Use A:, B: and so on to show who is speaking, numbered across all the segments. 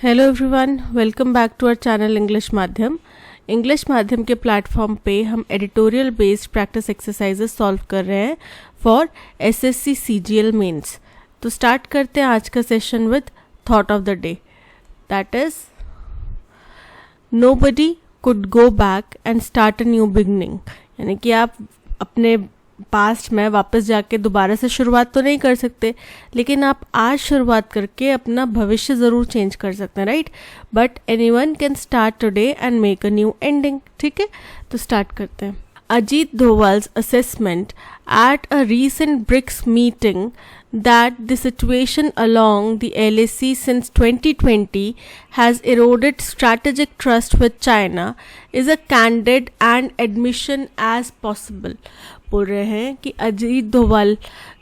A: Hello everyone, welcome back to our channel English Madhyam. English Madhyam के platform पे हम editorial based practice exercises solve कर रहे हैं फॉर एसएससी सीजीएल मेंस। तो स्टार्ट करते हैं आज का session with thought of the day, that is nobody could go back and start a new beginning. यानी कि आप अपने पास्ट में वापस जाके दोबारा से शुरुआत तो नहीं कर सकते, लेकिन आप आज शुरुआत करके अपना भविष्य ज़रूर चेंज कर सकते हैं, right. But anyone can start today and make a new ending. ठीक है, तो स्टार्ट करते हैं। Ajit Doval's assessment at a recent BRICS meeting that the situation along the LAC since 2020 has eroded strategic trust with China is a candid and admission as possible। बोल रहे हैं कि अजीत डोभाल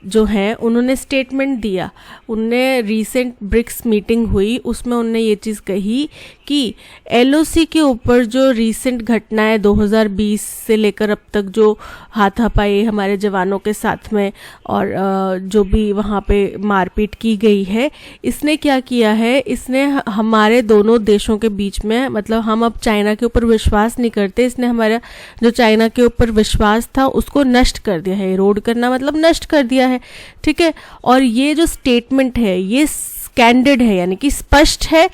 A: जो हैं उन्होंने स्टेटमेंट दिया, उनने रीसेंट ब्रिक्स मीटिंग हुई, उसमें उन्होंने ये चीज़ कही कि एलओसी के ऊपर जो रीसेंट घटनाएं 2020 से लेकर अब तक जो हाथापाई हमारे जवानों के साथ में और जो भी वहाँ पे मारपीट की गई है, इसने क्या किया है, इसने हमारे दोनों देशों के बीच में, मतलब हम अब चाइना के ऊपर विश्वास नहीं करते, इसने हमारा जो चाइना के ऊपर विश्वास था उसको नष्ट कर दिया है। इरोड करना मतलब नष्ट कर दिया है, ठीक है। और ये जो स्टेटमेंट है ये कैंडिड है, यानी कि स्पष्ट है,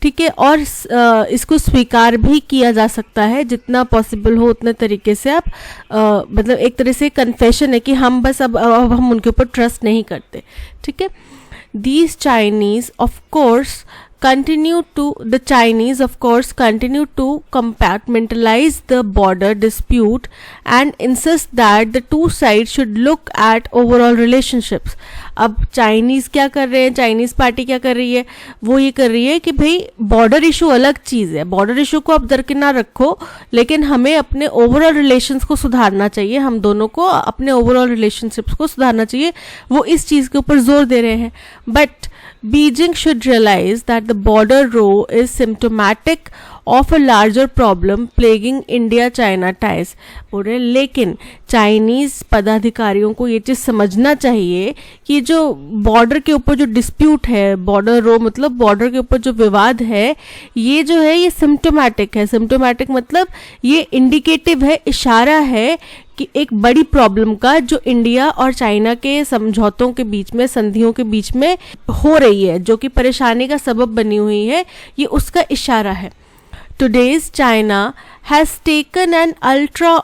A: ठीक है, और इसको स्वीकार भी किया जा सकता है जितना पॉसिबल हो उतने तरीके से। आप मतलब एक तरह से कन्फेशन है कि हम बस अब हम उनके ऊपर ट्रस्ट नहीं करते, ठीक है। These Chinese of course continue to compartmentalize the border dispute and insist that the two sides should look at overall relationships। अब चाइनीज़ क्या कर रहे हैं, चाइनीज़ पार्टी क्या कर रही है, वो ये कर रही है कि भाई बॉर्डर इशू अलग चीज़ है, बॉर्डर इशू को आप दरकिनार रखो, लेकिन हमें अपने ओवरऑल रिलेशंस को सुधारना चाहिए, हम दोनों को अपने ओवरऑल रिलेशनशिप्स को सुधारना चाहिए, वो इस चीज़ के ऊपर जोर दे रहे हैं। But Beijing should realize that the border row is symptomatic of a larger problem plaguing India-China ties। बोल रहे, लेकिन चाइनीज़ पदाधिकारियों को ये चीज़ समझना चाहिए कि जो बॉर्डर के ऊपर जो डिस्प्यूट है, बॉर्डर रो मतलब बॉर्डर के ऊपर जो विवाद है, ये जो है ये सिम्टोमेटिक है। सिम्टोमेटिक मतलब ये इंडिकेटिव है, इशारा है कि एक बड़ी प्रॉब्लम का जो इंडिया और चाइना के समझौतों के बीच में, संधियों के बीच में हो रही है, जो कि परेशानी का सबब बनी हुई है, ये उसका इशारा है। Today's China has taken an ultra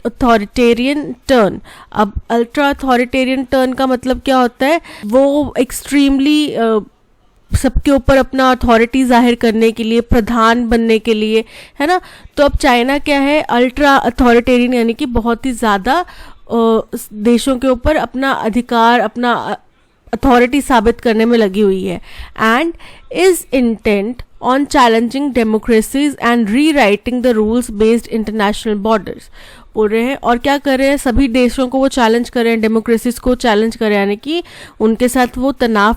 A: authoritarian turn। अब अल्ट्रा अथॉरिटेरियन टर्न का मतलब क्या होता है, वो एक्सट्रीमली सबके ऊपर अपना अथॉरिटी जाहिर करने के लिए, प्रधान बनने के लिए, है ना। तो अब चाइना क्या है, अल्ट्रा अथॉरिटेरियन, यानी कि बहुत ही ज़्यादा देशों के ऊपर अपना अधिकार, अपना अथॉरिटी साबित करने में लगी हुई है। And is intent on challenging democracies and rewriting the rules based international borders. बोल रहे हैं, और क्या कर रहे हैं, सभी देशों को वो चैलेंज कर रहे हैं, डेमोक्रेसीज को चैलेंज कर रहे हैं, यानी कि उनके साथ वो तनाव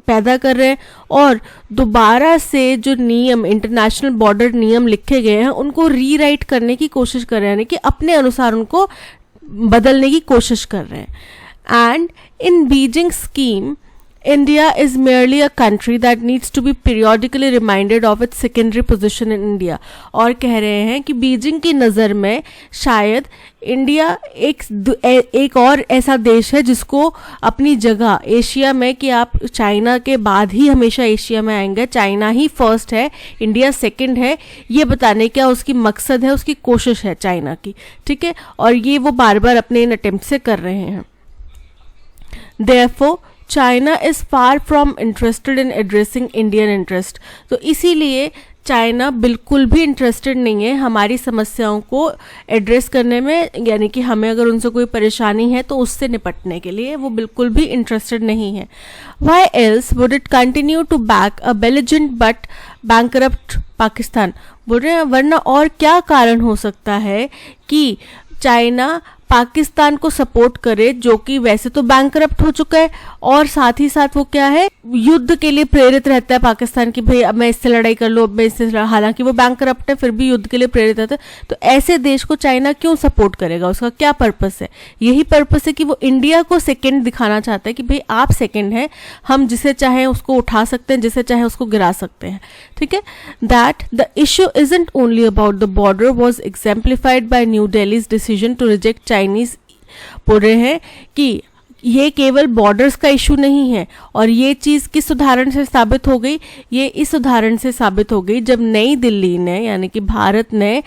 A: पैदा कर रहे हैं, और दोबारा से जो नियम, इंटरनेशनल बॉर्डर नियम लिखे गए हैं, उनको रीराइट करने की कोशिश कर रहे हैं, यानी कि अपने अनुसार उनको बदलने की कोशिश कर रहे हैं। And in Beijing scheme India is merely a country that needs to be periodically reminded of its secondary position in India। और कह रहे हैं कि बीजिंग की नज़र में शायद इंडिया एक और ऐसा देश है जिसको अपनी जगह एशिया में, कि आप चाइना के बाद ही हमेशा एशिया में आएंगे, चाइना ही फर्स्ट है, इंडिया सेकंड है, ये बताने का उसकी मकसद है, उसकी कोशिश है चाइना की, ठीक है। और ये वो बार बार अपने इन अटेम्प्ट से कर रहे हैं। Therefore China is far from interested in addressing Indian interest. तो इसीलिए चाइना बिल्कुल भी इंटरेस्टेड नहीं है हमारी समस्याओं को एड्रेस करने में, यानी कि हमें अगर उनसे कोई परेशानी है तो उससे निपटने के लिए वो बिल्कुल भी इंटरेस्टेड नहीं है। Why else would it continue to back a belligerent but bankrupt Pakistan. बोल रहे हैं, वरना और क्या कारण हो सकता है कि चाइना पाकिस्तान को सपोर्ट करे, जो कि वैसे तो बैंकरप्ट हो चुका है, और साथ ही साथ वो क्या है, युद्ध के लिए प्रेरित रहता है पाकिस्तान की, भाई अब मैं इससे लड़ाई कर लूँ, अब मैं इससे, हालांकि वो बैंकरप्ट है फिर भी युद्ध के लिए प्रेरित रहता है। तो ऐसे देश को चाइना क्यों सपोर्ट करेगा, उसका क्या पर्पस है? यही पर्पस है कि वो इंडिया को सेकेंड दिखाना चाहता है कि भाई आप सेकेंड हैं, हम जिसे चाहे उसको उठा सकते हैं, जिसे चाहे उसको गिरा सकते हैं, ठीक है। That the issue isn't only about the border was exemplified by New Delhi's decision to reject Chinese. बोल रहे हैं कि ये केवल बॉर्डर्स का इशू नहीं है, और ये चीज़ किस उदाहरण से साबित हो गई? ये इस उदाहरण से साबित हो गई जब नई दिल्ली ने, यानी कि भारत ने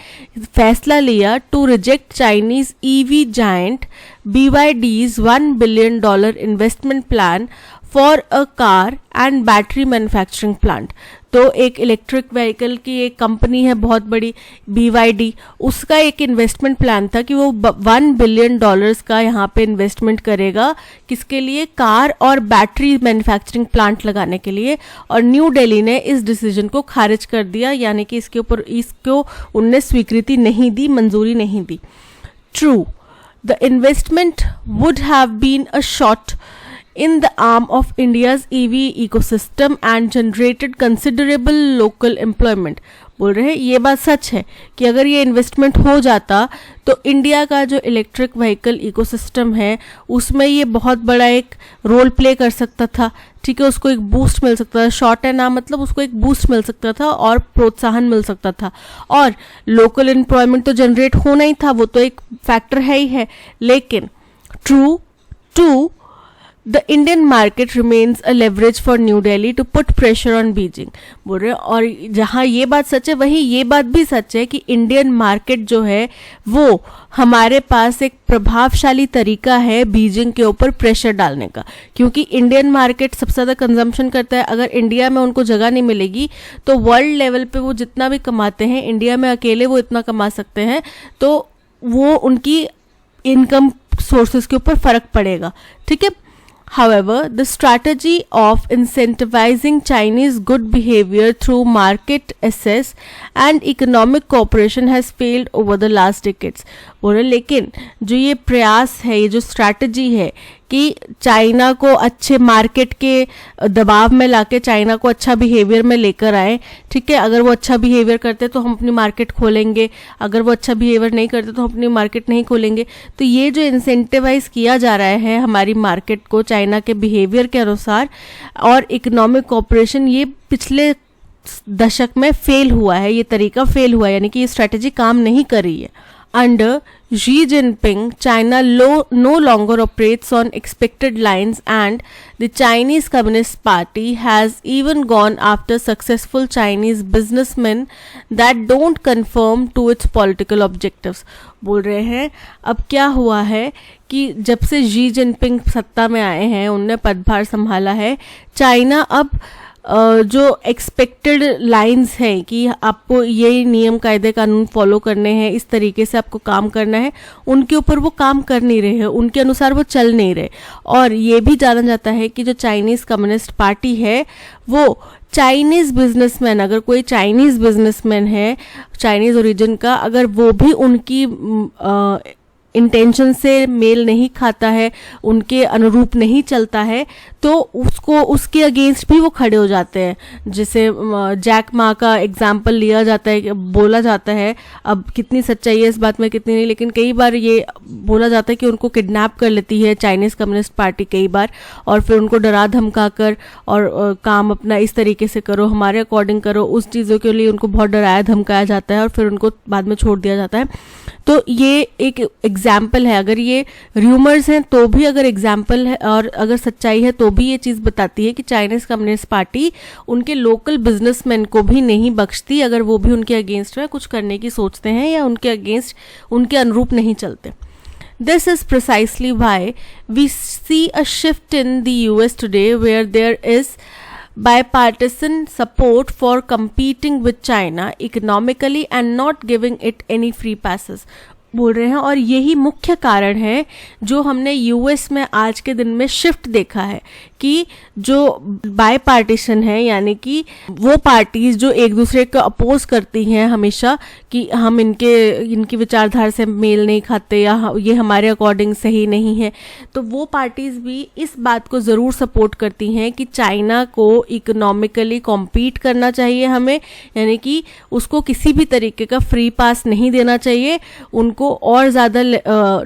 A: फैसला लिया to reject Chinese EV giant BYD's $1 billion investment plan for a car and battery manufacturing plant. तो एक इलेक्ट्रिक व्हीकल की एक कंपनी है बहुत बड़ी BYD, उसका एक इन्वेस्टमेंट प्लान था कि वो $1 बिलियन का यहाँ पे इन्वेस्टमेंट करेगा, किसके लिए? कार और बैटरी मैन्युफैक्चरिंग प्लांट लगाने के लिए। और न्यू दिल्ली ने इस डिसीजन को खारिज कर दिया, यानी कि इसको उनने स्वीकृति नहीं दी, मंजूरी नहीं दी। True, the investment would have been a shot in the arm of India's EV ecosystem and generated considerable local employment। बोल रहे हैं ये बात सच है कि अगर ये इन्वेस्टमेंट हो जाता तो इंडिया का जो इलेक्ट्रिक व्हीकल इकोसिस्टम है उसमें ये बहुत बड़ा एक रोल प्ले कर सकता था, ठीक है। उसको एक बूस्ट मिल सकता था, शॉर्ट है ना, मतलब उसको एक बूस्ट मिल सकता था और प्रोत्साहन मिल सकता था, और लोकल एम्प्लॉयमेंट तो जनरेट होना ही था, वो तो एक फैक्टर है ही है। लेकिन to The Indian market remains a leverage for New Delhi to put pressure on Beijing। बोल रहे हैं, और जहाँ ये बात सच है वहीं ये बात भी सच है कि इंडियन मार्केट जो है वो हमारे पास एक प्रभावशाली तरीका है बीजिंग के ऊपर प्रेशर डालने का, क्योंकि इंडियन मार्केट सबसे ज़्यादा कंजम्पशन करता है। अगर इंडिया में उनको जगह नहीं मिलेगी तो वर्ल्ड लेवल पे वो जितना भी कमाते हैं, इंडिया में अकेले वो इतना कमा सकते हैं, तो वो उनकी इनकम सोर्सेज के ऊपर फर्क पड़ेगा, ठीक है। However, the strategy of incentivizing Chinese good behavior through market access and economic cooperation has failed over the last decades। बोले लेकिन जो ये प्रयास है, ये जो स्ट्रैटेजी है कि चाइना को अच्छे मार्केट के दबाव में लाके चाइना को अच्छा बिहेवियर में लेकर आए, ठीक है। अगर वो अच्छा बिहेवियर करते तो हम अपनी मार्केट खोलेंगे, अगर वो अच्छा बिहेवियर नहीं करते तो हम अपनी मार्केट नहीं खोलेंगे। तो ये जो इंसेंटिवाइज किया जा रहा है हमारी मार्केट को चाइना के बिहेवियर के अनुसार और इकोनॉमिक कोऑपरेशन, ये पिछले दशक में फेल हुआ है, ये तरीका फेल हुआ है, यानी कि ये स्ट्रैटेजी काम नहीं कर रही है। Under Xi Jinping, China no longer operates on expected lines, and the Chinese Communist Party has even gone after successful Chinese businessmen that don't conform to its political objectives। बोल रहे हैं अब क्या हुआ है कि जब से Xi Jinping सत्ता में आए हैं, उनने पदभार संभाला है, चाइना अब जो एक्सपेक्टेड लाइंस हैं कि आपको ये नियम कायदे कानून फॉलो करने हैं, इस तरीके से आपको काम करना है, उनके ऊपर वो काम कर नहीं रहे हैं, उनके अनुसार वो चल नहीं रहे। और ये भी जाना जाता है कि जो चाइनीज़ कम्युनिस्ट पार्टी है वो चाइनीज़ बिजनेसमैन, अगर कोई चाइनीज़ बिजनेसमैन है चाइनीज़ ओरिजिन का, अगर वो भी उनकी इंटेंशन से मेल नहीं खाता है, उनके अनुरूप नहीं चलता है, तो उसको उसके अगेंस्ट भी वो खड़े हो जाते हैं। जैसे जैक मा का एग्जाम्पल लिया जाता है, बोला जाता है, अब कितनी सच्चाई है इस बात में कितनी नहीं, लेकिन कई बार ये बोला जाता है कि उनको किडनैप कर लेती है चाइनीज़ कम्युनिस्ट पार्टी कई बार, और फिर उनको डरा धमका कर और काम अपना इस तरीके से करो, हमारे अकॉर्डिंग करो, उस चीज़ों के लिए उनको बहुत डराया धमकाया जाता है और फिर उनको बाद में छोड़ दिया जाता है। तो ये एक एग्जाम्पल है, अगर ये र्यूमर्स हैं तो भी अगर एग्जाम्पल है, और अगर सच्चाई है तो भी ये चीज़ बताती है कि चाइनीज़ कम्युनिस्ट पार्टी उनके लोकल बिजनेसमैन को भी नहीं बख्शती अगर वो भी उनके अगेंस्ट में कुछ करने की सोचते हैं या उनके अगेंस्ट उनके अनुरूप नहीं चलते। This is precisely why we see a shift in the US today where there is bipartisan support for competing with China economically and not giving it any free passes। बोल रहे हैं, और यही मुख्य कारण है जो हमने यूएस में आज के दिन में शिफ्ट देखा है कि जो बाय पार्टीशन है, यानी कि वो पार्टीज जो एक दूसरे को अपोज करती हैं हमेशा कि हम इनकी विचारधारा से मेल नहीं खाते या ये हमारे अकॉर्डिंग सही नहीं है, तो वो पार्टीज भी इस बात को ज़रूर सपोर्ट करती हैं कि चाइना को इकोनॉमिकली कॉम्पीट करना चाहिए हमें, यानी कि उसको किसी भी तरीके का फ्री पास नहीं देना चाहिए, उनको और ज़्यादा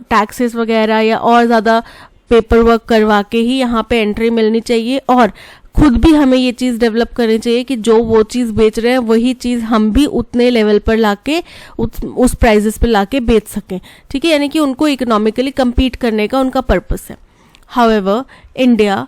A: टैक्सेस वगैरह या और ज़्यादा पेपर वर्क करवा के ही यहाँ पे एंट्री मिलनी चाहिए, और खुद भी हमें ये चीज़ डेवलप करनी चाहिए कि जो वो चीज़ बेच रहे हैं वही चीज़ हम भी उतने लेवल पर लाके उस प्राइजेस पे लाके बेच सकें, ठीक है, यानी कि उनको इकोनॉमिकली compete करने का उनका पर्पस है. However, India,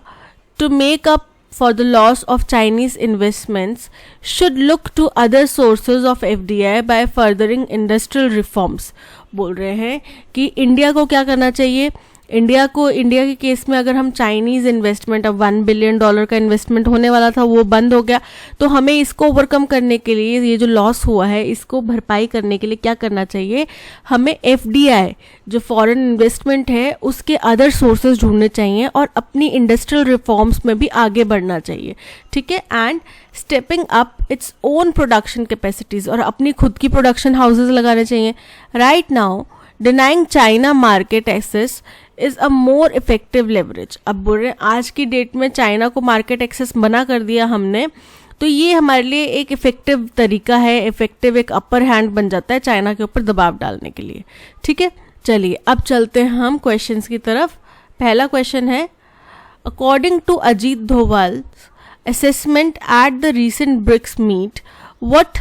A: to make up for the loss of Chinese investments, should look to other sources of FDI by furthering industrial reforms. बोल रहे हैं कि इंडिया को क्या करना चाहिए. इंडिया के केस में अगर हम चाइनीज़ इन्वेस्टमेंट, अब $1 बिलियन का इन्वेस्टमेंट होने वाला था वो बंद हो गया, तो हमें इसको ओवरकम करने के लिए, ये जो लॉस हुआ है इसको भरपाई करने के लिए क्या करना चाहिए, हमें FDI जो फॉरेन इन्वेस्टमेंट है उसके अदर सोर्सेज ढूंढने चाहिए और अपनी इंडस्ट्रियल रिफॉर्म्स में भी आगे बढ़ना चाहिए, ठीक है, and stepping up its own production capacities, और अपनी खुद की प्रोडक्शन हाउसेज लगाने चाहिए. Right now denying China market access is a more effective leverage. अब बोल रहे हैं आज की डेट में चाइना को मार्केट एक्सेस मना कर दिया हमने, तो ये हमारे लिए एक इफेक्टिव तरीका है, इफेक्टिव एक अपर हैंड बन जाता है चाइना के ऊपर दबाव डालने के लिए, ठीक है. चलिए अब चलते हैं हम क्वेश्चंस की तरफ. पहला क्वेश्चन है, according to Ajit Doval assessment at the recent BRICS meet, what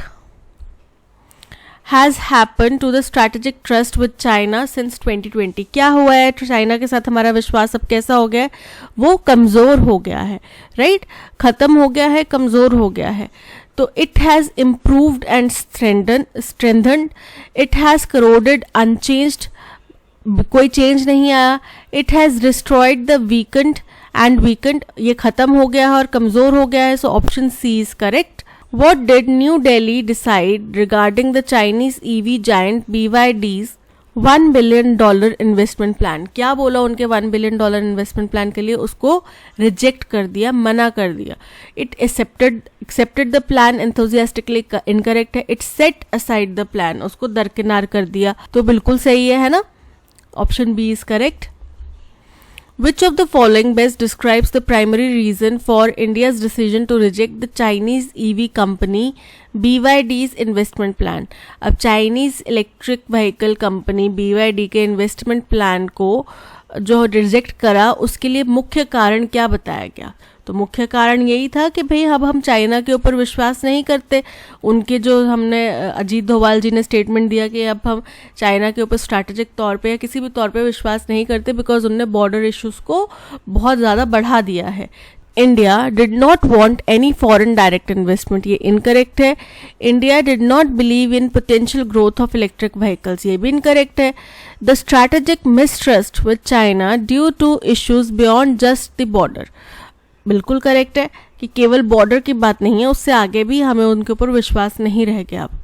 A: has happened to the strategic trust with China since 2020. क्या हुआ है चाइना के साथ हमारा विश्वास अब कैसा हो गया है, वो कमज़ोर हो गया है, राइट, ख़त्म हो गया है, कमज़ोर हो गया है. तो it has improved and strengthened, it has corroded unchanged, कोई चेंज नहीं आया, it has destroyed the weakened, ये ख़त्म हो गया है और कमज़ोर हो गया है. So option C is correct. What did New Delhi decide regarding the Chinese EV giant BYD's $1 billion investment plan? क्या बोला उनके $1 बिलियन इन्वेस्टमेंट प्लान के लिए? उसको रिजेक्ट कर दिया, मना कर दिया. It accepted the plan enthusiastically incorrect है. It set aside the plan, उसको दरकिनार कर दिया, तो बिल्कुल सही है ना. Option B is correct. Which of the following best describes the primary reason for India's decision to reject the Chinese EV company BYD's investment plan? अब Chinese electric vehicle company BYD के इन्वेस्टमेंट प्लान को जो reject करा, उसके लिए मुख्य कारण क्या बताया गया? तो मुख्य कारण यही था कि भाई अब हम चाइना के ऊपर विश्वास नहीं करते. उनके जो हमने अजीत डोभाल जी ने स्टेटमेंट दिया कि अब हम चाइना के ऊपर स्ट्रैटेजिक तौर पे या किसी भी तौर पे विश्वास नहीं करते, बिकॉज उनने बॉर्डर इश्यूज़ को बहुत ज़्यादा बढ़ा दिया है. India did not want any foreign direct investment, ये इनकरेक्ट है. India did not believe in potential growth of electric vehicles, ये भी इनकरेक्ट है. The strategic mistrust with China due to issues beyond just the border, बिल्कुल correct है कि केवल border की बात नहीं है, उससे आगे भी हमें उनके ऊपर विश्वास नहीं रह गया. अब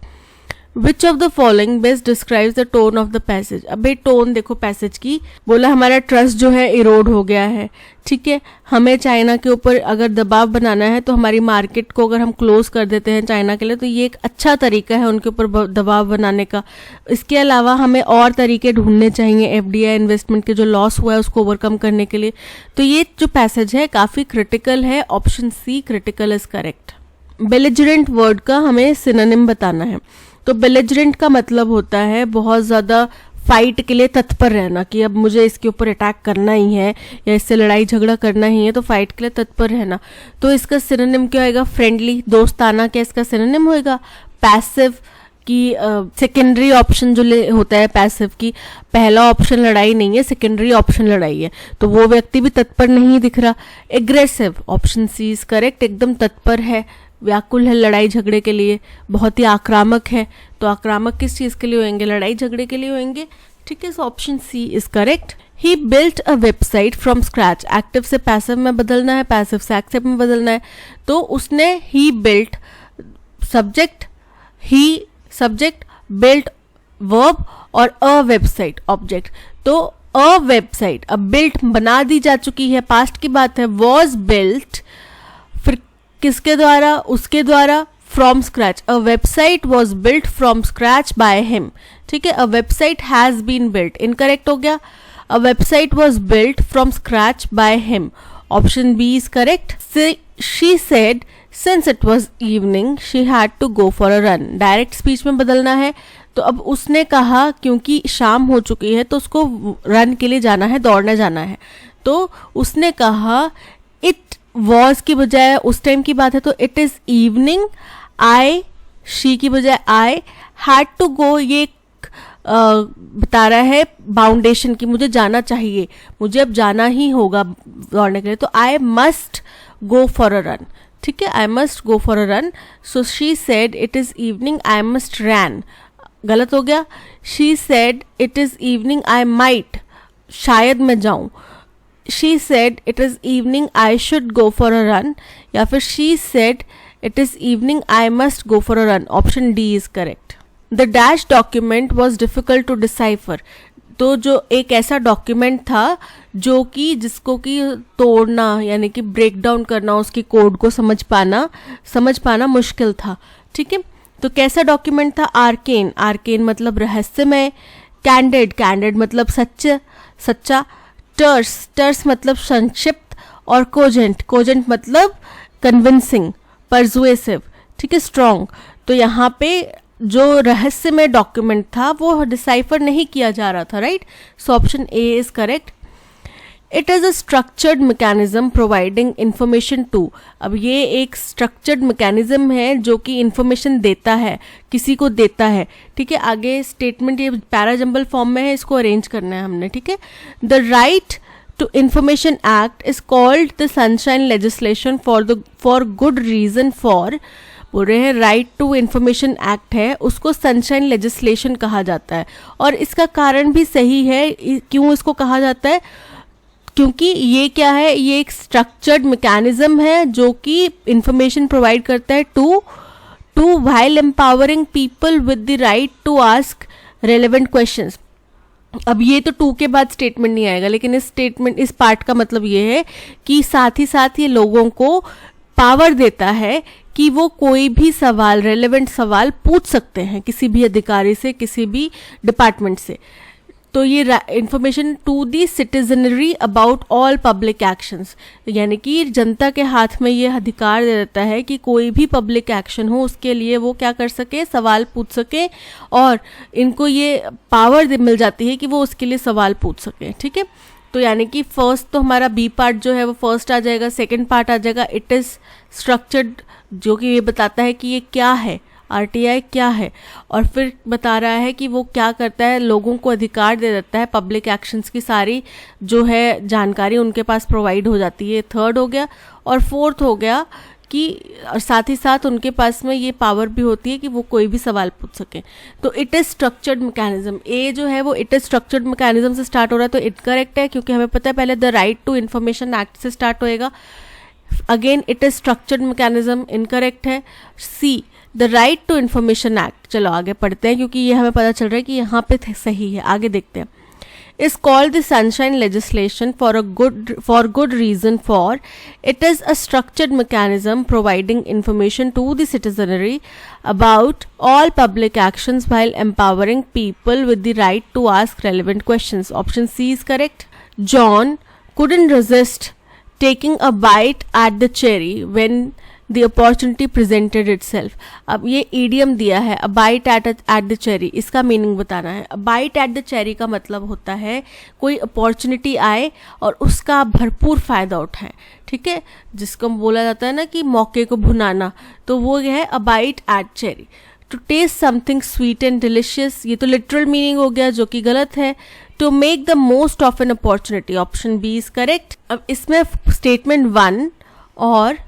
A: which of the following best describes the tone of the passage? अब भाई टोन देखो पैसेज की, बोला हमारा ट्रस्ट जो है इरोड हो गया है, ठीक है, हमें चाइना के ऊपर अगर दबाव बनाना है तो हमारी मार्केट को अगर हम क्लोज कर देते हैं चाइना के लिए, तो ये एक अच्छा तरीका है उनके ऊपर दबाव बनाने का. इसके अलावा हमें और तरीके ढूंढने चाहिए FDI इन्वेस्टमेंट के जो लॉस हुआ है उसको ओवरकम करने के लिए. तो ये जो पैसेज है काफ़ी क्रिटिकल है. Option C critical is correct. Belligerent word का हमें सिनोनिम बताना है. तो बेलिजरेंट का मतलब होता है बहुत ज़्यादा फाइट के लिए तत्पर रहना, कि अब मुझे इसके ऊपर अटैक करना ही है या इससे लड़ाई झगड़ा करना ही है, तो फाइट के लिए तत्पर रहना. तो इसका सिनोनिम क्या होगा? फ्रेंडली, दोस्ताना. क्या इसका सिनोनिम होएगा? पैसिव की सेकेंडरी ऑप्शन जो होता है पैसिव की, पहला ऑप्शन लड़ाई नहीं है, सेकेंडरी ऑप्शन लड़ाई है, तो वो व्यक्ति भी तत्पर नहीं दिख रहा. Aggressive, option C is correct, एकदम तत्पर है, व्याकुल है लड़ाई झगड़े के लिए, बहुत ही आक्रामक है. तो आक्रामक किस चीज़ के लिए होंगे? लड़ाई झगड़े के लिए होंगे, ठीक है. So option C is correct. He built a website from scratch, active से पैसिव में बदलना है, पैसिव से एक्टिव में बदलना है. तो उसने ही बिल्ट, सब्जेक्ट ही, सब्जेक्ट बिल्ट वर्ब और अ वेबसाइट ऑब्जेक्ट. तो अ वेबसाइट, अब बिल्ट बना दी जा चुकी है, पास्ट की बात है, वॉज बिल्ट, फिर किसके द्वारा, उसके द्वारा, from scratch, a website was built from scratch by him, ठीक है, a website has been built, incorrect हो गया, a website was built from scratch by him, option B is correct. She said since it was evening she had to go for a run, direct speech में बदलना है, तो अब उसने कहा क्योंकि शाम हो चुकी है तो उसको रन के लिए जाना है, दौड़ने जाना है, तो उसने कहा इट वॉज की बजाय, उस टाइम की बात है तो it is evening, I, she की बजाय आई, हैड टू गो, ये बता रहा है बाउंडेशन की, मुझे जाना चाहिए, मुझे अब जाना ही होगा दौड़ने के लिए, तो I must go for a run, ठीक है, I must go for a run. So she said it is evening I must ran, गलत हो गया. She said it is evening I might, शायद मैं जाऊं. She said it is evening I should go for a run, या फिर she said it is evening I must go for a run, option D is correct. The dash document was difficult to decipher, तो जो एक ऐसा document था जो कि जिसको कि तोड़ना यानी कि ब्रेक डाउन करना, उसकी कोड को समझ पाना मुश्किल था, ठीक है, तो कैसा डॉक्यूमेंट था, आर्केन, आर्केन मतलब रहस्यमय, कैंडिड, कैंडिड मतलब सच्चा, टर्स, टर्स मतलब संक्षिप्त, और कोजेंट, कोजेंट मतलब कन्विंसिंग, परसुएसिव, ठीक है, स्ट्रॉन्ग. तो यहाँ पे जो रहस्यमय डॉक्यूमेंट था वो डिसाइफर नहीं किया जा रहा था, right, so option A is correct. It is a structured mechanism providing information to, अब ये एक स्ट्रक्चर्ड मैकेनिज्म है जो कि इंफॉर्मेशन देता है, किसी को देता है, ठीक है. आगे स्टेटमेंट ये पैराजंबल फॉर्म में है, इसको अरेंज करना है हमने, ठीक है. The right to information act is called the sunshine legislation for good reason for, बोल रहे हैं राइट टू इंफॉर्मेशन एक्ट है, उसको सनशाइन लेजिस्लेशन कहा जाता है, और इसका कारण भी सही है. क्यों इसको कहा जाता है, क्योंकि ये क्या है, ये एक स्ट्रक्चर्ड मैकेनिज्म है जो कि इंफॉर्मेशन प्रोवाइड करता है to while empowering people with the right to ask relevant questions. अब ये तो टू के बाद स्टेटमेंट नहीं आएगा, लेकिन इस पार्ट का मतलब ये है कि साथ ही साथ ये लोगों को पावर देता है कि वो कोई भी सवाल, रेलेवेंट सवाल पूछ सकते हैं किसी भी अधिकारी से, किसी भी डिपार्टमेंट से. तो ये information to the citizenry about all public actions, यानी कि जनता के हाथ में ये अधिकार दे देता है कि कोई भी पब्लिक एक्शन हो उसके लिए वो क्या कर सके, सवाल पूछ सके, और इनको ये पावर मिल जाती है कि वो उसके लिए सवाल पूछ सके, ठीक है. तो यानी कि फर्स्ट तो हमारा बी पार्ट जो है वो फर्स्ट आ जाएगा, सेकंड पार्ट आ जाएगा इट इज़ स्ट्रक्चर्ड, जो कि ये बताता है कि ये क्या है, आरटीआई क्या है, और फिर बता रहा है कि वो क्या करता है, लोगों को अधिकार दे देता है, पब्लिक एक्शंस की सारी जो है जानकारी उनके पास प्रोवाइड हो जाती है, थर्ड हो गया. और फोर्थ हो गया कि साथ ही साथ उनके पास में ये पावर भी होती है कि वो कोई भी सवाल पूछ सकें. तो इट इज़ स्ट्रक्चर्ड मैकेनिज्म, ए जो है वो इट इज़ स्ट्रक्चर्ड मैकेनिज्म से स्टार्ट हो रहा है, तो इट करेक्ट है, क्योंकि हमें पता है पहले the right to information act से स्टार्ट होएगा. Again it is structured mechanism, incorrect है. See the right to information act, चलो आगे पढ़ते हैं क्योंकि ये हमें पता चल रहा है कि यहाँ पे सही है, आगे देखते हैं. is called the sunshine legislation for good reason, for it is a structured mechanism providing information to the citizenry about all public actions while empowering people with the right to ask relevant questions. Option C is correct. John couldn't resist taking a bite at the cherry when the opportunity presented itself. अब ये idiom दिया है, a bite at the cherry, इसका meaning बताना है. a bite at the cherry का मतलब होता है कोई अपॉर्चुनिटी आए और उसका आप भरपूर फायदा उठाएं, ठीक है, जिसको बोला जाता है ना कि मौके को भुनाना, तो वो है a bite at cherry. To taste something sweet and delicious, ये तो लिटरल मीनिंग हो गया जो कि गलत है. To make the most of an opportunity, option B is correct. अब इसमें स्टेटमेंट 1 और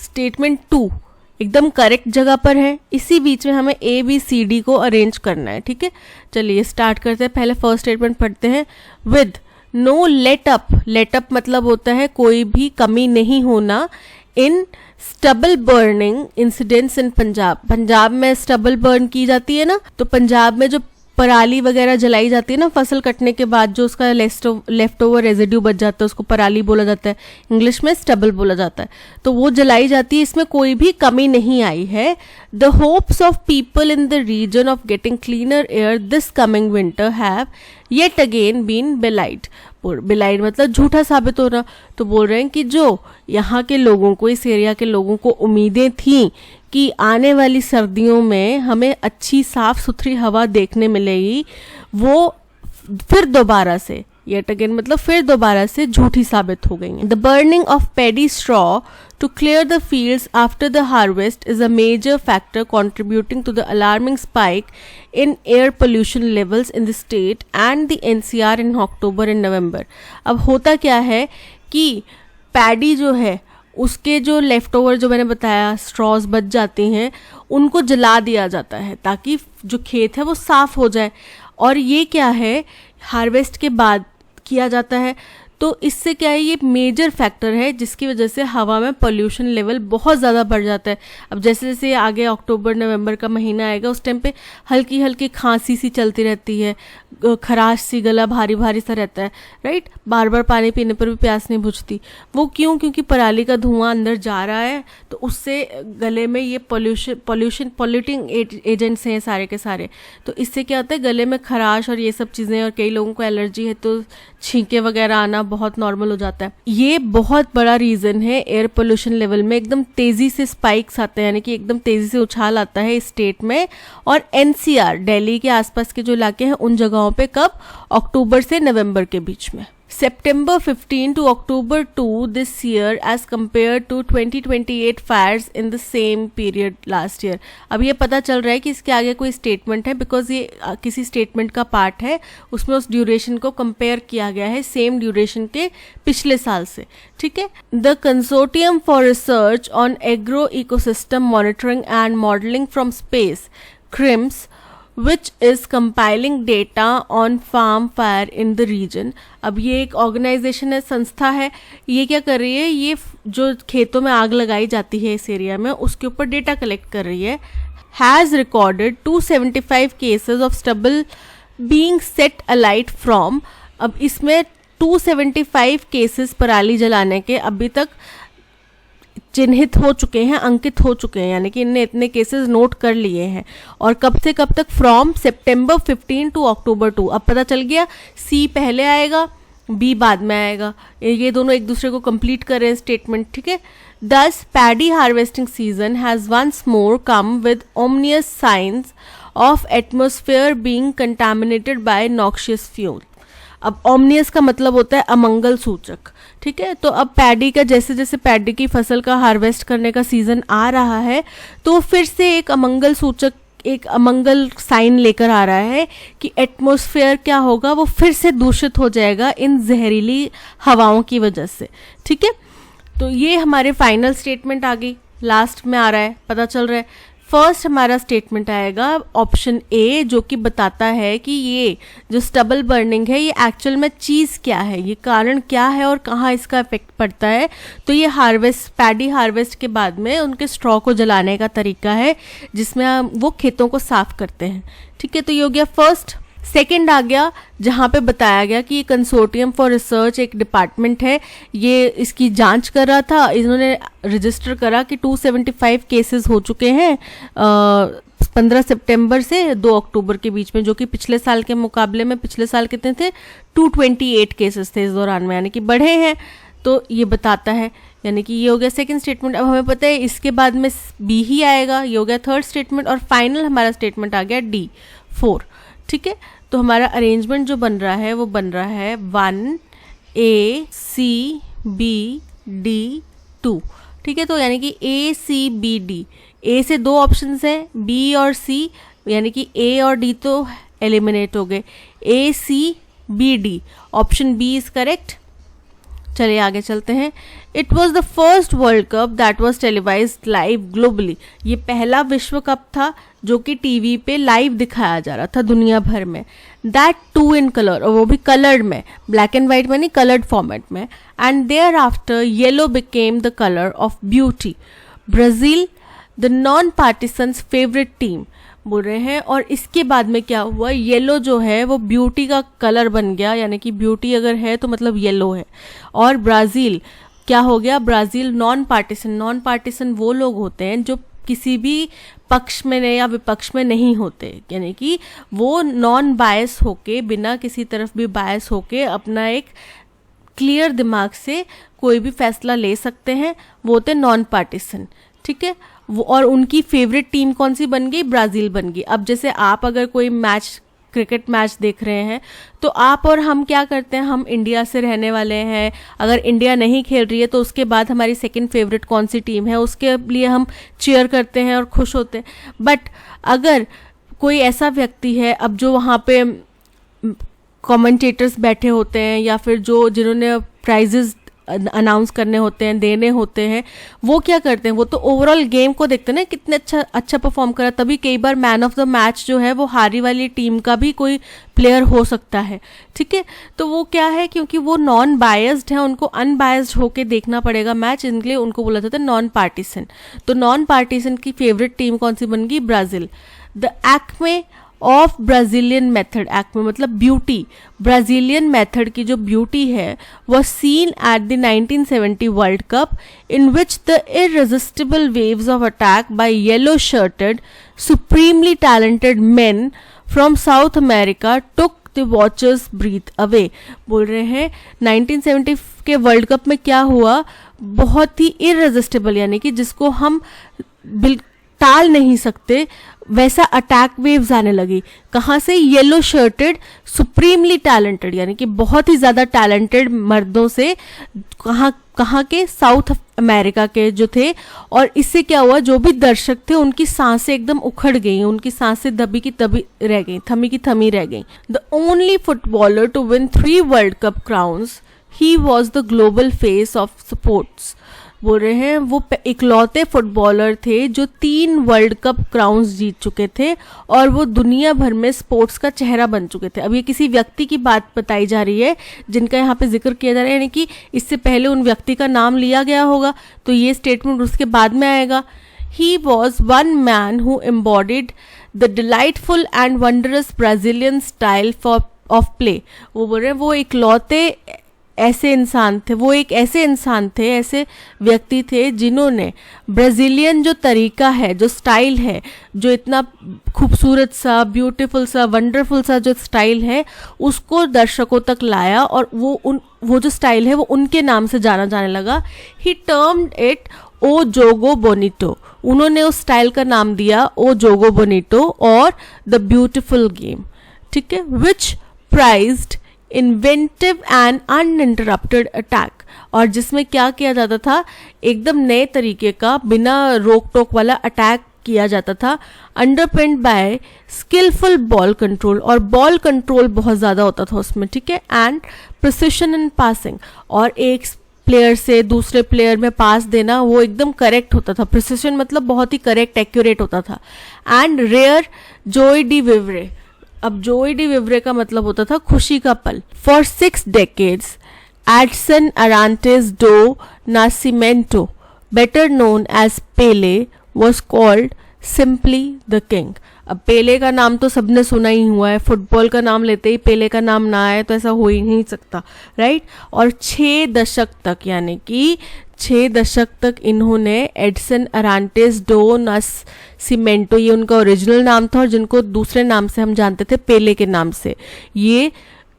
A: स्टेटमेंट 2 एकदम करेक्ट जगह पर है, इसी बीच में हमें ए बी सी डी को अरेंज करना है, ठीक है. चलिए स्टार्ट करते हैं, पहले फर्स्ट स्टेटमेंट पढ़ते हैं. With no let up, let up मतलब होता है कोई भी कमी नहीं होना, in stubble burning incidents in Punjab, Punjab में स्टबल बर्न की जाती है ना, तो पंजाब में जो पराली वगैरह जलाई जाती है ना फसल कटने के बाद, जो उसका लेफ्ट ओवर रेजिड्यू बच जाता है उसको पराली बोला जाता है, इंग्लिश में स्टबल बोला जाता है, तो वो जलाई जाती है, इसमें कोई भी कमी नहीं आई है. The hopes of people in the region of getting cleaner air this coming winter have yet again been belied. Belied मतलब झूठा साबित होना. तो बोल रहे हैं कि जो यहाँ के लोगों को, इस एरिया के लोगों को उम्मीदें थी कि आने वाली सर्दियों में हमें अच्छी साफ सुथरी हवा देखने मिलेगी, वो फिर दोबारा से, येट अगेन मतलब फिर दोबारा से झूठी साबित हो गई हैं. The burning of paddy straw to clear the fields after the harvest is a major factor contributing to the alarming spike in air pollution levels in the state and the NCR in October and November. अब होता क्या है कि paddy जो है उसके जो left over, जो मैंने बताया स्ट्रॉज बच जाती हैं, उनको जला दिया जाता है ताकि जो खेत है वो साफ हो जाए. और ये क्या है, हार्वेस्ट के बाद किया जाता है. तो इससे क्या है, ये मेजर फैक्टर है जिसकी वजह से हवा में पोल्यूशन लेवल बहुत ज़्यादा बढ़ जाता है. अब जैसे जैसे आगे अक्टूबर नवंबर का महीना आएगा, उस टाइम पे हल्की हल्की खांसी सी चलती रहती है, खराश सी, गला भारी भारी सा रहता है, राइट. बार बार पानी पीने पर भी प्यास नहीं बुझती. वो क्यों? क्योंकि पराली का धुआं अंदर जा रहा है, तो उससे गले में ये पॉल्यूटिंग एजेंट्स हैं सारे के सारे. तो इससे क्या होता है, गले में खराश और ये सब चीज़ें, और कई लोगों को एलर्जी है तो छींके वगैरह आना बहुत नॉर्मल हो जाता है. ये बहुत बड़ा रीज़न है एयर पोल्यूशन लेवल में एकदम तेज़ी से स्पाइक्स आते हैं, यानी कि एकदम तेज़ी से उछाल आता है स्टेट में. और एनसीआर, दिल्ली के आसपास के जो इलाके हैं, उन जगहों पे कब? अक्टूबर से नवंबर के बीच में. September 15 to October 2 this year as compared to 2028 fires in the same period last year. अब ये पता चल रहा है कि इसके आगे कोई स्टेटमेंट है, बिकॉज ये किसी स्टेटमेंट का पार्ट है, उसमें उस ड्यूरेशन को कंपेयर किया गया है सेम ड्यूरेशन के पिछले साल से. ठीक है. The consortium for research on agro ecosystem monitoring and modelling from space, CRIMS, which is compiling data on farm fire in the region. अब ये एक ऑर्गेनाइजेशन है, संस्था है. ये क्या कर रही है, ये जो खेतों में आग लगाई जाती है इस एरिया में, उसके ऊपर डेटा कलेक्ट कर रही है. Has recorded 275 cases of stubble being set alight from. अब इसमें 275 केसेस पराली जलाने के अभी तक चिन्हित हो चुके हैं, अंकित हो चुके हैं, यानी कि इनने इतने केसेस नोट कर लिए हैं. और कब से कब तक? From September 15 to October 2. अब पता चल गया, सी पहले आएगा, बी बाद में आएगा. ये दोनों एक दूसरे को कंप्लीट कर रहे हैं स्टेटमेंट. ठीक है. This paddy harvesting season has once more come with ominous signs of atmosphere being contaminated by noxious fuel. अब ओमनियस का मतलब होता है अमंगल सूचक. ठीक है. तो अब पैडी का, जैसे जैसे पैडी की फसल का हार्वेस्ट करने का सीजन आ रहा है, तो फिर से एक अमंगल सूचक, एक अमंगल साइन लेकर आ रहा है कि एटमॉस्फेयर क्या होगा, वो फिर से दूषित हो जाएगा इन जहरीली हवाओं की वजह से. ठीक है. तो ये हमारे फाइनल स्टेटमेंट आ गई, लास्ट में आ रहा है, पता चल रहा है. फर्स्ट हमारा स्टेटमेंट आएगा ऑप्शन ए, जो कि बताता है कि ये जो स्टबल बर्निंग है, ये एक्चुअल में चीज़ क्या है, ये कारण क्या है और कहाँ इसका इफेक्ट पड़ता है. तो ये हार्वेस्ट, पैडी हार्वेस्ट के बाद में उनके स्ट्रॉ को जलाने का तरीका है, जिसमें वो खेतों को साफ करते हैं. ठीक है. तो ये हो गया फर्स्ट. सेकंड आ गया, जहाँ पे बताया गया कि ये कंसोर्टियम फॉर रिसर्च एक डिपार्टमेंट है, ये इसकी जांच कर रहा था. इन्होंने रजिस्टर करा कि 275 केसेस हो चुके हैं 15 सितंबर से 2 अक्टूबर के बीच में, जो कि पिछले साल के मुकाबले में, पिछले साल कितने थे? 228 केसेस थे इस दौरान में, यानी कि बढ़े हैं. तो ये बताता है, यानी कि ये हो गया सेकंड स्टेटमेंट. अब हमें पता है इसके बाद में बी ही आएगा, ये हो गया थर्ड स्टेटमेंट. और फाइनल हमारा स्टेटमेंट आ गया डी, 4. ठीक है. तो हमारा अरेंजमेंट जो बन रहा है वो बन रहा है 1 A C B D 2. ठीक है. तो यानी कि A C B D, A से 2 ऑप्शंस हैं, B और C, यानी कि A और D तो एलिमिनेट हो गए. A C B D, option B is correct. चलिए आगे चलते हैं. It was the first world cup that was televised live globally. ये पहला विश्व कप था जो कि टीवी पे लाइव दिखाया जा रहा था दुनिया भर में. दैट टू इन कलर, और वो भी कलर्ड में, ब्लैक एंड वाइट में नहीं, कलर्ड फॉर्मेट में. And thereafter yellow became the colour of beauty. Brazil the non partisans favourite team बोल रहे हैं। और इसके बाद में क्या हुआ, येलो जो है वो ब्यूटी का कलर बन गया, यानी कि ब्यूटी अगर है तो मतलब येलो है। और ब्राज़ील क्या हो गया, ब्राज़ील नॉन पार्टिसन वो लोग होते हैं जो किसी भी पक्ष में या विपक्ष में नहीं होते, यानी कि वो नॉन बायस होके, बिना किसी तरफ भी बायस होके अपना एक क्लियर दिमाग से कोई भी फैसला ले सकते हैं, वो होते नॉन पार्टिसन। ठीक है, वो और उनकी फेवरेट टीम कौन सी बन गई, ब्राज़ील बन गई। अब जैसे आप अगर कोई मैच, क्रिकेट मैच देख रहे हैं तो आप और हम क्या करते हैं, हम इंडिया से रहने वाले हैं, अगर इंडिया नहीं खेल रही है तो उसके बाद हमारी सेकंड फेवरेट कौन सी टीम है उसके लिए हम चीयर करते हैं और खुश होते हैं। बट अगर कोई ऐसा व्यक्ति है, अब जो वहाँ पे कमेंटेटर्स बैठे होते हैं या फिर जो जिन्होंने प्राइजेस अनाउंस करने होते हैं, देने होते हैं, वो क्या करते हैं, वो तो ओवरऑल गेम को देखते हैं ना, कितने अच्छा परफॉर्म करा। तभी कई बार मैन ऑफ द मैच जो है वो हारी वाली टीम का भी कोई प्लेयर हो सकता है। ठीक है, तो वो क्या है, क्योंकि वो नॉन बायस्ड है, उनको अनबायस्ड होके देखना पड़ेगा मैच, इनके लिए उनको बोला जाता है नॉन पार्टिसन। तो नॉन पार्टिसन की फेवरेट टीम कौन सी बन गई, Brazil. The acme of Brazilian method, acme मतलब ब्यूटी, ब्राज़ीलियन मेथड की जो ब्यूटी है वह seen at the 1970 world cup in which the irresistible waves of attack by yellow shirted supremely talented men from South America took the watchers breath away. बोल रहे हैं 1970 के world cup में क्या हुआ, बहुत ही इररेजिस्टिबल, यानी कि जिसको हम टाल नहीं सकते, वैसा अटैक वेव्स आने लगी। कहाँ से, येलो शर्टेड सुप्रीमली टैलेंटेड, यानी कि बहुत ही ज़्यादा टैलेंटेड मर्दों से, कहाँ के, साउथ अमेरिका के जो थे। और इससे क्या हुआ, जो भी दर्शक थे उनकी सांसें एकदम उखड़ गई, उनकी सांसें दबी की तभी रह गई, थमी की थमी रह गई। The only footballer to win 3 world cup crowns, he was the global face of sports. बोल रहे हैं वो इकलौते फुटबॉलर थे जो 3 वर्ल्ड कप क्राउन्स जीत चुके थे और वो दुनिया भर में स्पोर्ट्स का चेहरा बन चुके थे। अब ये किसी व्यक्ति की बात बताई जा रही है जिनका यहाँ पे जिक्र किया जा रहा है, यानी कि इससे पहले उन व्यक्ति का नाम लिया गया होगा, तो ये स्टेटमेंट उसके बाद में आएगा। He was one man who embodied the delightful and wondrous Brazilian style of play। वो बोल रहे हैं वो इकलौते ऐसे इंसान थे, वो एक ऐसे इंसान थे, ऐसे व्यक्ति थे जिन्होंने ब्राज़ीलियन जो तरीका है, जो स्टाइल है, जो इतना खूबसूरत सा, ब्यूटीफुल सा, वंडरफुल सा जो स्टाइल है, उसको दर्शकों तक लाया और वो जो स्टाइल है वो उनके नाम से जाना जाने लगा। ही टर्म्ड इट ओ जोगो बोनिटो, उन्होंने उस स्टाइल का नाम दिया ओ जोगो बोनिटो और द ब्यूटीफुल गेम। ठीक है, which prized inventive and uninterrupted attack, और जिसमें क्या किया जाता था, एकदम नए तरीके का बिना रोक टोक वाला अटैक किया जाता था, अंडरपिन्ड बाय स्किलफुल बॉल कंट्रोल, और बॉल कंट्रोल बहुत ज़्यादा होता था उसमें। ठीक है, एंड प्रिसिशन इन पासिंग, और एक प्लेयर से दूसरे प्लेयर में पास देना वो एकदम करेक्ट होता था, प्रिसिशन मतलब बहुत ही करेक्ट एक्यूरेट होता था। एंड रेयर जोय डी विवरे, अब जोय डी विवरे का मतलब होता था खुशी का पल। For 6 decades Edson Arantes do Nascimento, better known as Pele, was called simply the king. अब पेले का नाम तो सबने सुना ही हुआ है, फुटबॉल का नाम लेते ही पेले का नाम ना आए तो ऐसा हो ही नहीं सकता, राइट। और 6 दशक तक, यानी कि 6 दशक तक इन्होंने एडसन अरांटेस डो नासिमेंटो, ये उनका ओरिजिनल नाम था और जिनको दूसरे नाम से हम जानते थे पेले के नाम से, ये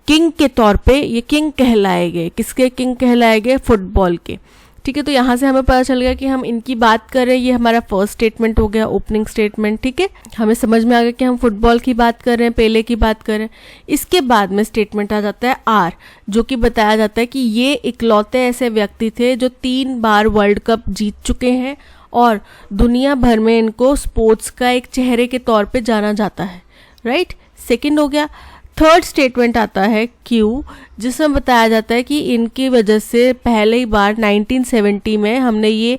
A: किंग के तौर पे ये किंग कहलाए गए। किसके किंग कहलाए गए, फुटबॉल के। ठीक है, तो यहाँ से हमें पता चल गया कि हम इनकी बात कर रहे हैं, ये हमारा फर्स्ट स्टेटमेंट हो गया, ओपनिंग स्टेटमेंट। ठीक है, हमें समझ में आ गया कि हम फुटबॉल की बात कर रहे हैं, पेले की बात कर रहे हैं। इसके बाद में स्टेटमेंट आ जाता है आर, जो कि बताया जाता है कि ये इकलौते ऐसे व्यक्ति थे जो 3 बार वर्ल्ड कप जीत चुके हैं और दुनिया भर में इनको स्पोर्ट्स का एक चेहरे के तौर पे जाना जाता है, राइट। सेकंड हो गया। थर्ड स्टेटमेंट आता है क्यू, जिसमें बताया जाता है कि इनकी वजह से पहले ही बार 1970 में हमने ये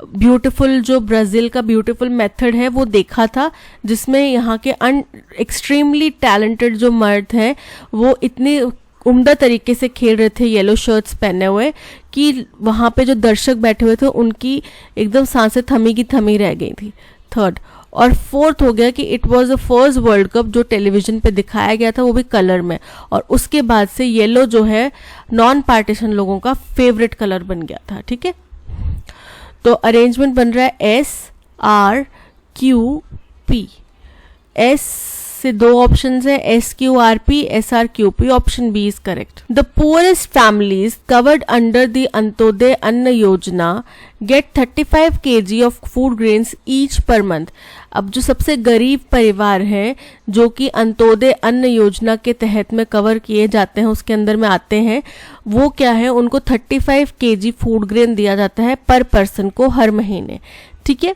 A: ब्यूटीफुल, जो ब्राज़ील का ब्यूटीफुल मेथड है वो देखा था, जिसमें यहाँ के एक्सट्रीमली टैलेंटेड जो मर्द हैं वो इतने उम्दा तरीके से खेल रहे थे येलो शर्ट्स पहने हुए कि वहाँ पे जो दर्शक बैठे हुए थे उनकी एकदम सांसें थमी की थमी रह गई थी। थर्ड और फोर्थ हो गया कि it was the first world cup जो टेलीविजन पे दिखाया गया था, वो भी कलर में, और उसके बाद से येलो जो है नॉन पार्टीशन लोगों का फेवरेट कलर बन गया था। ठीक है, तो अरेंजमेंट बन रहा है SRQP। एस से दो ऑप्शंस है, SQRP, SRQP, option B is correct. The poorest families covered under the Antyodaya Anna Yojana get 35 kg of food grains each per month. अब जो सबसे गरीब परिवार हैं जो कि अंत्योदय अन्न योजना के तहत में कवर किए जाते हैं, उसके अंदर में आते हैं, वो क्या है, उनको 35 kg फूड ग्रेन दिया जाता है पर पर्सन को हर महीने। ठीक है,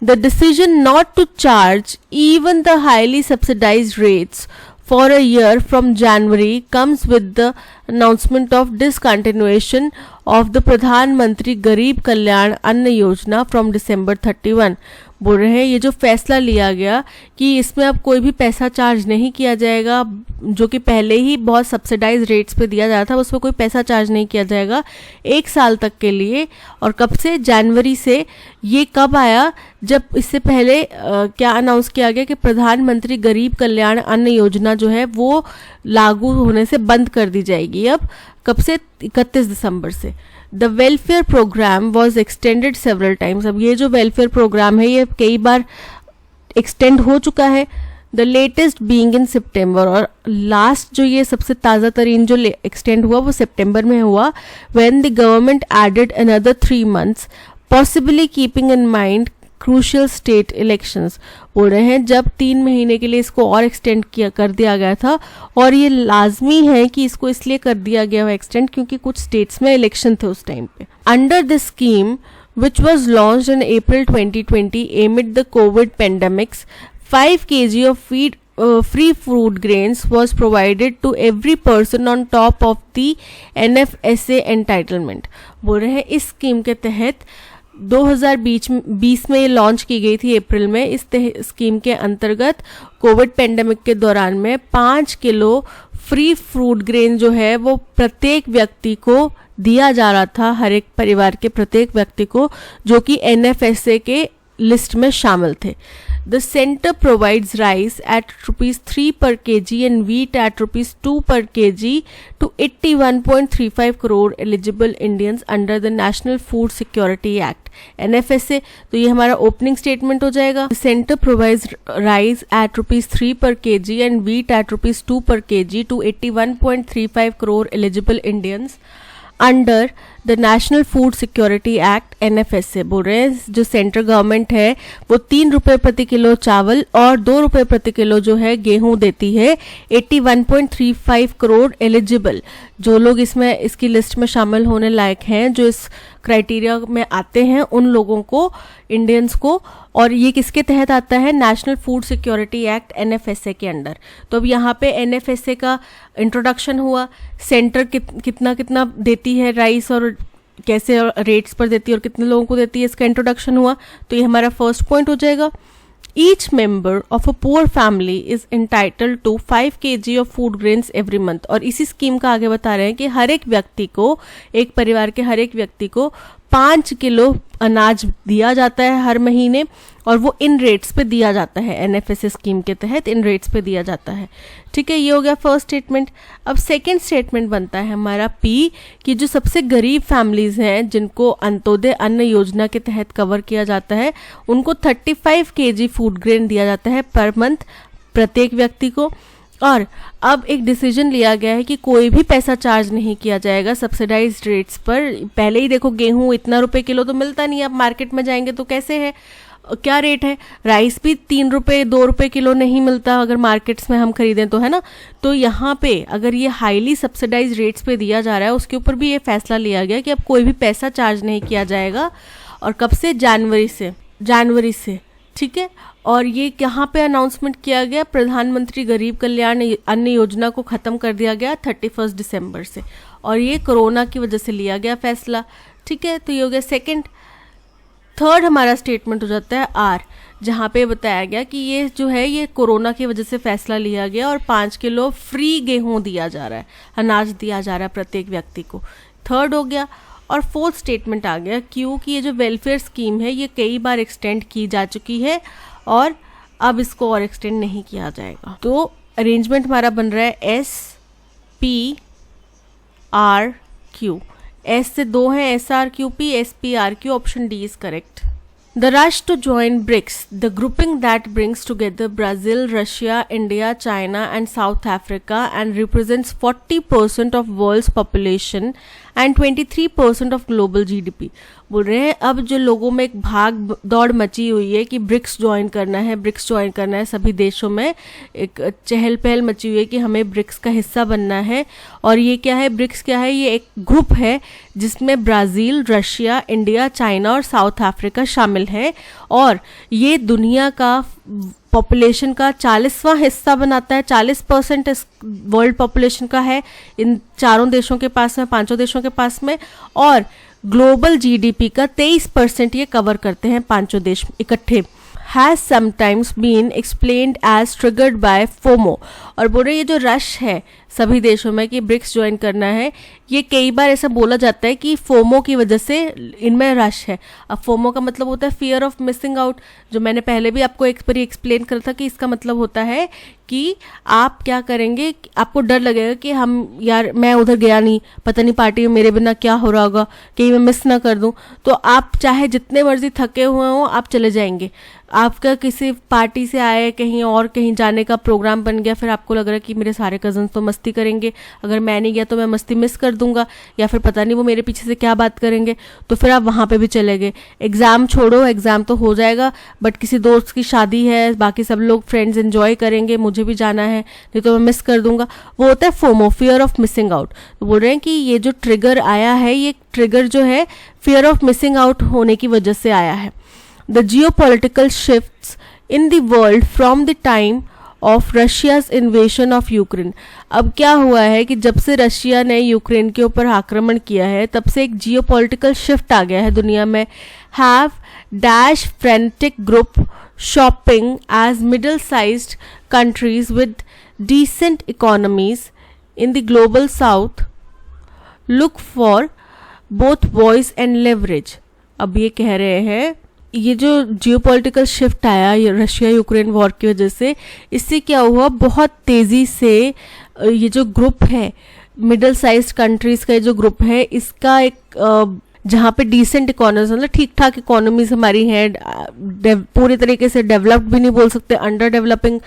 A: the decision not to charge even the highly subsidized rates for a year from January comes with the announcement of discontinuation of the Pradhan Mantri Garib Kalyan Anna Yojana from December 31। बोल रहे हैं ये जो फैसला लिया गया कि इसमें अब कोई भी पैसा चार्ज नहीं किया जाएगा, जो कि पहले ही बहुत सब्सिडाइज रेट्स पे दिया जाता था, उसमें कोई पैसा चार्ज नहीं किया जाएगा 1 साल तक के लिए। और कब से, जनवरी से। ये कब आया, जब इससे पहले क्या अनाउंस किया गया कि प्रधानमंत्री गरीब कल्याण अन्न योजना जो है वो लागू होने से बंद कर दी जाएगी। अब कब से, 31 दिसंबर से। The welfare programme was extended several times. अब ये जो वेलफेयर प्रोग्राम है ये कई बार एक्सटेंड हो चुका है। द लेटेस्ट बीइंग इन सितंबर, और लास्ट जो ये सबसे ताज़ा तरीन जो एक्सटेंड हुआ वो सितंबर में हुआ, when the government aided another 3 months, possibly keeping in mind crucial state elections. बोल रहे हैं जब 3 महीने के लिए इसको और एक्सटेंड कर दिया गया था, और ये लाजमी है कि इसको इसलिए कर दिया गया है एक्सटेंड क्योंकि कुछ स्टेट्स में इलेक्शन थे उस टाइम पे। Under this scheme which was launched in April 2020 amid the COVID pandemics, 5 kg of free food grains was provided to every person on top of the NFSA entitlement। बोल रहे हैं इस scheme के तहत 2020 में ये लॉन्च की गई थी अप्रैल में। इस स्कीम के अंतर्गत कोविड पेंडेमिक के दौरान में 5 किलो फ्री फ्रूट ग्रेन जो है वो प्रत्येक व्यक्ति को दिया जा रहा था, हर एक परिवार के प्रत्येक व्यक्ति को, जो कि NFSA के लिस्ट में शामिल थे। The center provides rice at ₹3 per kg and wheat at ₹2 per kg to 81.35 crore eligible Indians under the National Food Security Act NFSA। तो ये हमारा ओपनिंग स्टेटमेंट हो जाएगा। The center provides rice at ₹3 per kg and wheat at ₹2 per kg to 81.35 crore eligible Indians under the national food security act NFSA। बोल रहे हैं जो central government है वो 3 रुपये प्रति किलो चावल और 2 रुपये प्रति किलो जो है गेहूं देती है 81.35 करोड़ एलिजिबल, जो लोग इसमें इसकी लिस्ट में शामिल होने लायक हैं, जो इस क्राइटेरिया में आते हैं, उन लोगों को, इंडियंस को। और ये किसके तहत आता है, national food security act NFSA के अंडर। तो अब यहाँ पे NFSA का इंट्रोडक्शन हुआ, सेंटर कितना कितना देती है राइस और कैसे रेट्स पर देती है और कितने लोगों को देती है, इसका इंट्रोडक्शन हुआ। तो ये हमारा फर्स्ट पॉइंट हो जाएगा। Each member of a poor family is entitled to 5 kg of food grains every month। और इसी स्कीम का आगे बता रहे हैं कि हर एक व्यक्ति को, एक परिवार के हर एक व्यक्ति को 5 किलो अनाज दिया जाता है हर महीने, और वो इन रेट्स पे दिया जाता है, NFSA स्कीम के तहत इन रेट्स पे दिया जाता है। ठीक है, ये हो गया फर्स्ट स्टेटमेंट। अब सेकंड स्टेटमेंट बनता है हमारा P कि जो सबसे गरीब फैमिलीज हैं जिनको अंत्योदय अन्न योजना के तहत कवर किया जाता है, उनको 35 kg फूड ग्रेन दिया जाता है पर मंथ प्रत्येक व्यक्ति को। और अब एक डिसीजन लिया गया है कि कोई भी पैसा चार्ज नहीं किया जाएगा सब्सिडाइज्ड रेट्स पर। पहले ही देखो गेहूं इतना रुपए किलो तो मिलता नहीं है, अब मार्केट में जाएंगे तो कैसे है, क्या रेट है, राइस भी 3 रुपये 2 रुपये किलो नहीं मिलता अगर मार्केट्स में हम खरीदें तो, है ना। तो यहाँ पे अगर ये हाईली सब्सिडाइज रेट्स पे दिया जा रहा है, उसके ऊपर भी ये फैसला लिया गया कि अब कोई भी पैसा चार्ज नहीं किया जाएगा। और कब से, जनवरी से। ठीक है, और ये कहाँ पे अनाउंसमेंट किया गया, प्रधानमंत्री गरीब कल्याण अन्न योजना को ख़त्म कर दिया गया 31 दिसंबर से, और ये कोरोना की वजह से लिया गया फैसला। ठीक है, तो ये हो गया सेकंड। थर्ड हमारा स्टेटमेंट हो जाता है R। जहाँ पे बताया गया कि ये जो है ये कोरोना की वजह से फैसला लिया गया और 5 किलो फ्री गेहूं दिया जा रहा है, अनाज दिया जा रहा है प्रत्येक व्यक्ति को। थर्ड हो गया। और फोर्थ स्टेटमेंट आ गया क्योंकि ये जो वेलफेयर स्कीम है ये कई बार एक्सटेंड की जा चुकी है और अब इसको और एक्सटेंड नहीं किया जाएगा। तो अरेंजमेंट हमारा बन रहा है SPRQ। एस से 2 हैं, SRQP, SPRQ, option D is correct. The rush to join BRICS, the grouping that brings together Brazil, Russia, India, China and South Africa and represents 40% of world's population and 23% of global GDP। बोल रहे हैं अब जो लोगों में एक भाग दौड़ मची हुई है कि ब्रिक्स ज्वाइन करना है, ब्रिक्स ज्वाइन करना है, सभी देशों में एक चहल पहल मची हुई है कि हमें ब्रिक्स का हिस्सा बनना है। और ये क्या है, ब्रिक्स क्या है, ये एक ग्रुप है जिसमें ब्राज़ील, रशिया, इंडिया, चाइना और साउथ अफ्रीका शामिल है और ये दुनिया का पॉपुलेशन का 40वां हिस्सा बनाता है। 40% इस वर्ल्ड पॉपुलेशन का है इन चारों देशों के पास में, 5 देशों के पास में। और ग्लोबल जीडीपी का 23% ये कवर करते हैं 5 देश इकट्ठे। Has sometimes been explained as triggered by FOMO. और बोल रहे ये जो रश है सभी देशों में कि ब्रिक्स ज्वाइन करना है, ये कई बार ऐसा बोला जाता है कि फोमो की वजह से इनमें रश है। अब फोमो का मतलब होता है फियर ऑफ मिसिंग आउट, जो मैंने पहले भी आपको एक बार एक्सप्लेन करा था कि इसका मतलब होता है कि आप क्या करेंगे, आपको डर लगेगा कि हम यार मैं उधर गया नहीं, पता नहीं पार्टी में मेरे बिना क्या हो रहा होगा, कहीं मैं मिस ना कर दूं, तो आप चाहे जितने मर्जी थके हुए हों आप चले जाएंगे। आपका किसी पार्टी से आए, कहीं और कहीं जाने का प्रोग्राम बन गया, फिर आपको लग रहा है कि मेरे सारे कजन तो मस्ती करेंगे, अगर मैं नहीं गया तो मैं मस्ती मिस कर दूंगा, या फिर पता नहीं वो मेरे पीछे से क्या बात करेंगे, तो फिर आप वहाँ पे भी चले गए। एग्ज़ाम छोड़ो, एग्ज़ाम तो हो जाएगा, बट किसी दोस्त की शादी है, बाकी सब लोग फ्रेंड्स एंजॉय करेंगे, मुझे भी जाना है, नहीं तो मैं मिस कर दूंगा। वो होता है FOMO, fear of missing out. तो बोल रहे हैं कि ये जो ट्रिगर आया है, ये ट्रिगर जो है फियर ऑफ मिसिंग आउट होने की वजह से आया है। The geopolitical shifts in the world from the time of Russia's invasion of Ukraine। अब क्या हुआ है कि जब से रशिया ने यूक्रेन के ऊपर आक्रमण किया है तब से एक जियोपॉलिटिकल शिफ्ट आ गया है दुनिया में। Have dash frenetic group shopping as middle sized countries with decent economies in the global South look for both voice and leverage. अब ये कह रहे हैं ये जो जियोपॉलिटिकल शिफ्ट आया ये रशिया यूक्रेन वॉर की वजह से, इससे क्या हुआ, बहुत तेज़ी से ये जो ग्रुप है मिडिल साइज कंट्रीज़ का, ये जो ग्रुप है इसका एक जहाँ पे डिसेंट इकोनॉमीज मतलब ठीक ठाक इकोनॉमीज हमारी हैं, पूरी तरीके से डेवलप्ड भी नहीं बोल सकते, अंडर डेवलपिंग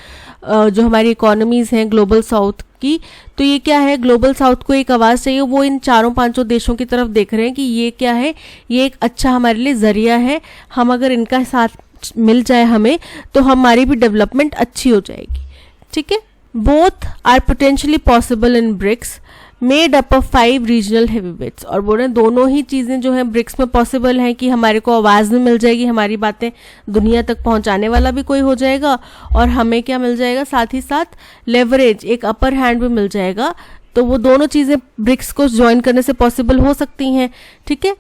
A: जो हमारी इकोनॉमीज हैं ग्लोबल साउथ की, तो ये क्या है, ग्लोबल साउथ को एक आवाज़ चाहिए, वो इन 4-5 देशों की तरफ देख रहे हैं कि ये क्या है, ये एक अच्छा हमारे लिए जरिया है, हम अगर इनका साथ मिल जाए हमें तो हमारी भी डेवलपमेंट अच्छी हो जाएगी। ठीक है, both are potentially possible in BRICS made up of 5 regional heavyweights. और बोल रहे हैं दोनों ही चीज़ें जो हैं ब्रिक्स में पॉसिबल हैं कि हमारे को आवाज़ भी मिल जाएगी, हमारी बातें दुनिया तक पहुंचाने वाला भी कोई हो जाएगा, और हमें क्या मिल जाएगा, साथ ही साथ लेवरेज, एक अपर हैंड भी मिल जाएगा। तो वो दोनों चीज़ें ब्रिक्स को ज्वाइन करने से पॉसिबल हो सकती हैं। ठीक है,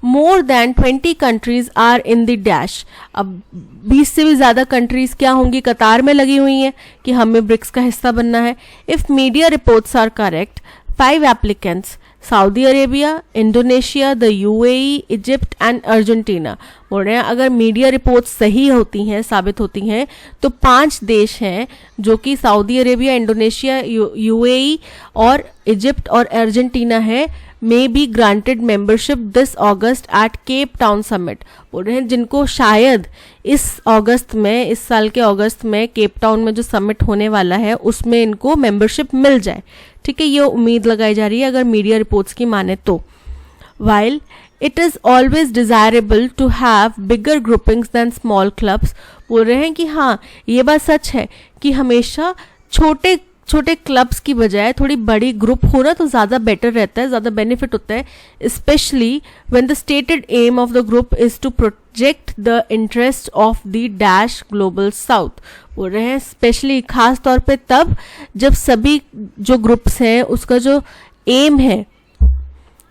A: more than 20 countries are in the dash. अब 20 से भी ज़्यादा कंट्रीज क्या होंगी, कतार में लगी हुई हैं कि हमें ब्रिक्स का हिस्सा बनना है। If media reports are correct, 5 applicants, Saudi Arabia, Indonesia, the UAE, Egypt and Argentina. बोल रहे हैं अगर मीडिया रिपोर्ट्स सही होती हैं, साबित होती हैं, तो 5 देश हैं जो कि सऊदी अरेबिया, इंडोनेशिया, यूएई और इजिप्ट और अर्जेंटीना है, may be granted membership this August at Cape Town summit. बोल रहे हैं जिनको शायद इस अगस्त में, इस साल के अगस्त में केप टाउन में जो समिट होने वाला है उसमें इनको मेंबरशिप मिल जाए। ठीक है, ये उम्मीद लगाई जा रही है अगर मीडिया रिपोर्ट्स की माने तो। While it is always desirable to have bigger groupings than small clubs. बोल रहे हैं कि हाँ ये बात सच है कि हमेशा छोटे छोटे क्लब्स की बजाय थोड़ी बड़ी ग्रुप होना तो ज़्यादा बेटर रहता है, ज़्यादा बेनिफिट होता है, specially when the stated aim of the group is to project the interest of the dash Global South. बोल रहे हैं स्पेशली खास तौर पे तब जब सभी जो ग्रुप्स हैं उसका जो एम है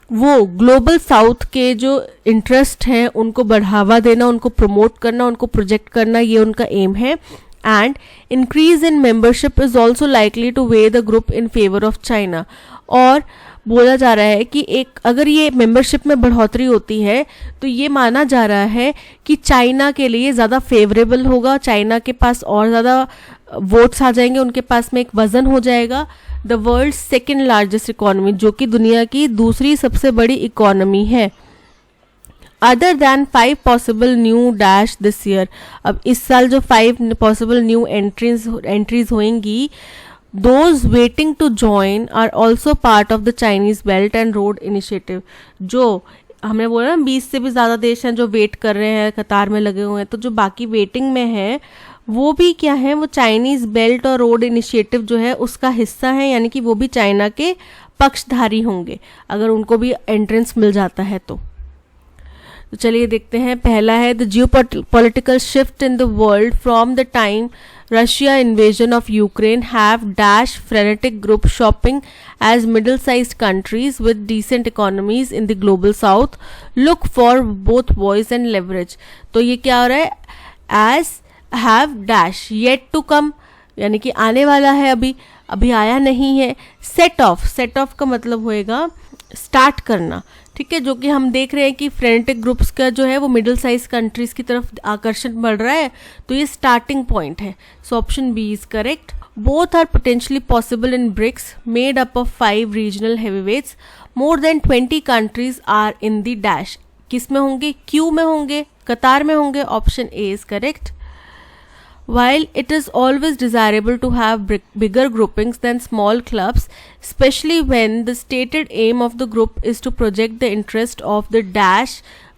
A: वो ग्लोबल साउथ के जो इंटरेस्ट हैं उनको बढ़ावा देना, उनको प्रमोट करना, उनको प्रोजेक्ट करना, ये उनका एम है. And increase in membership is also likely two way the group in favour of China. और बोला जा रहा है कि एक अगर ये मेंबरशिप में बढ़ोतरी होती है तो ये माना जा रहा है कि चाइना के लिए ज़्यादा फेवरेबल होगा, चाइना के पास और ज़्यादा वोट्स आ जाएंगे, उनके पास में एक वजन हो जाएगा. The world second largest economy, जो कि दुनिया की दूसरी सबसे बड़ी इकोनॉमी है. Other than 5 possible new dash this year. अब इस साल जो 5 पॉसिबल न्यू एंट्रीज होंगी, those waiting to join are also part of the Chinese Belt and Road Initiative. जो हमने बोला ना 20 से भी ज़्यादा देश हैं जो वेट कर रहे हैं, कतार में लगे हुए हैं, तो जो बाकी वेटिंग में हैं वो भी क्या है, वो चाइनीज़ बेल्ट और रोड इनिशिएटिव जो है उसका हिस्सा है, यानी कि वो भी चाइना के पक्षधारी होंगे अगर उनको भी एंट्रेंस मिल जाता है तो. चलिए देखते हैं. पहला है the geopolitical shift in the world from the time Russia invasion of Ukraine have dash frenetic group shopping as middle-sized countries with decent economies in the global south look for both voice and leverage. तो ये क्या हो रहा है, as have dash yet to come, यानी कि आने वाला है, अभी आया नहीं है. set off का मतलब होएगा स्टार्ट करना, ठीक है, जो कि हम देख रहे हैं कि फ्रेनेटिक ग्रुप्स का जो है वो मिडिल साइज कंट्रीज की तरफ आकर्षण बढ़ रहा है, तो ये स्टार्टिंग पॉइंट है. So option B is correct. Both are potentially possible in BRICS made up of 5 regional heavyweights. More than 20 countries are in the dash. किस में होंगे, क्यू में होंगे, कतार में होंगे. Option A is correct. While it is always desirable to have bigger groupings than small clubs, especially when the stated aim of the group is to project the interest of the dash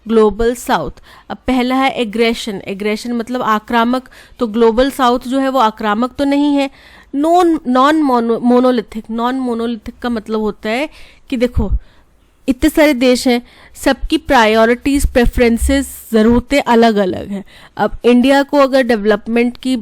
A: global south. अब पहला है aggression मतलब आक्रामक. तो global south जो है वो आक्रामक तो नहीं है. नॉन मोनोलिथिक का मतलब होता है कि देखो इतने सारे देश हैं, सबकी प्रायोरिटीज़ प्रेफरेंसेस ज़रूरतें अलग अलग हैं. अब इंडिया को अगर डेवलपमेंट की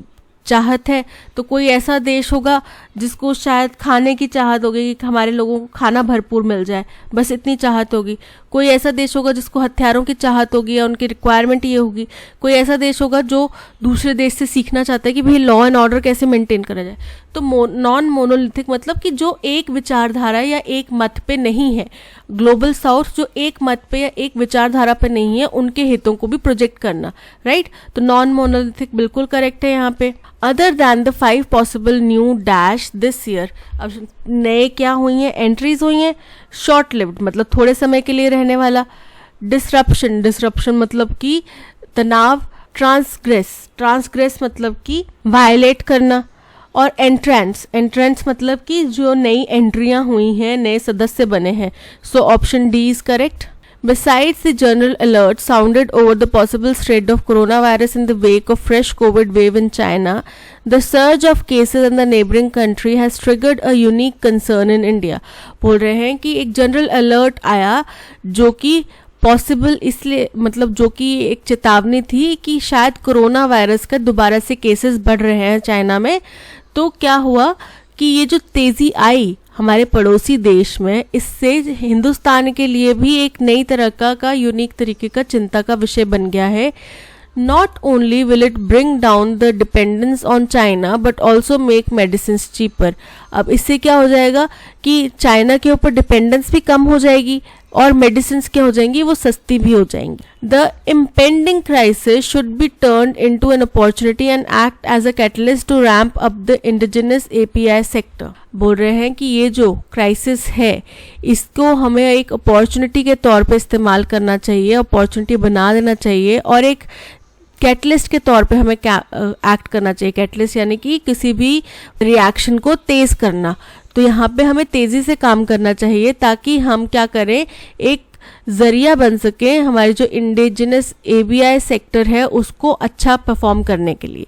A: चाहत है तो कोई ऐसा देश होगा जिसको शायद खाने की चाहत होगी कि हमारे लोगों को खाना भरपूर मिल जाए, बस इतनी चाहत होगी. कोई ऐसा देश होगा जिसको हथियारों की चाहत होगी या उनकी रिक्वायरमेंट ये होगी. कोई ऐसा देश होगा जो दूसरे देश से सीखना चाहता है कि भाई लॉ एंड ऑर्डर कैसे मेंटेन करा जाए. तो नॉन मोनोलिथिक मतलब कि जो एक विचारधारा या एक मत पे नहीं है. ग्लोबल साउथ जो एक मत पे या एक विचारधारा पे नहीं है, उनके हितों को भी प्रोजेक्ट करना, राइट. तो नॉन मोनोलिथिक बिल्कुल करेक्ट है यहाँ पे. Other than the 5 possible new dash this year. अब नए क्या हुई हैं, एंट्रीज हुई हैं. शॉर्ट लिव्ड मतलब थोड़े समय के लिए रहने वाला. डिसरप्शन मतलब कि तनाव. ट्रांसग्रेस मतलब कि वायलेट करना. और एंट्रेंस मतलब कि जो नई एंट्रियां हुई हैं, नए सदस्य बने हैं. So option D is correct. Besides the general alert sounded over the possible spread of coronavirus in the wake of fresh COVID wave in China, the surge of cases in the neighboring country has triggered a unique concern in India. बोल रहे हैं कि एक general alert आया जो कि possible इसलिए मतलब जो कि एक चेतावनी थी कि शायद कोरोना वायरस का दोबारा से केसेस बढ़ रहे हैं चाइना में. तो क्या हुआ कि ये जो तेज़ी आई हमारे पड़ोसी देश में, इससे हिंदुस्तान के लिए भी एक नई तरह का यूनिक तरीके का चिंता का विषय बन गया है. Not only will it bring down the dependence on China but also make medicine cheaper. अब इससे क्या हो जाएगा कि चाइना के ऊपर डिपेंडेंस भी कम हो जाएगी और मेडिसिन क्या हो जाएंगी, वो सस्ती भी हो जाएंगी. The impending crisis should be turn into an opportunity and act as a catalyst to ramp up the indigenous API sector. बोल रहे हैं कि ये जो क्राइसिस है इसको हमें एक अपॉर्चुनिटी के तौर पे इस्तेमाल करना चाहिए, अपॉर्चुनिटी बना देना चाहिए और एक कैटलिस्ट के तौर पे हमें एक्ट करना चाहिए. कैटलिस्ट यानी कि किसी भी रिएक्शन को तेज करना. तो यहाँ पे हमें तेजी से काम करना चाहिए ताकि हम क्या करें, एक जरिया बन सके हमारी जो इंडिजिनस API सेक्टर है उसको अच्छा परफॉर्म करने के लिए.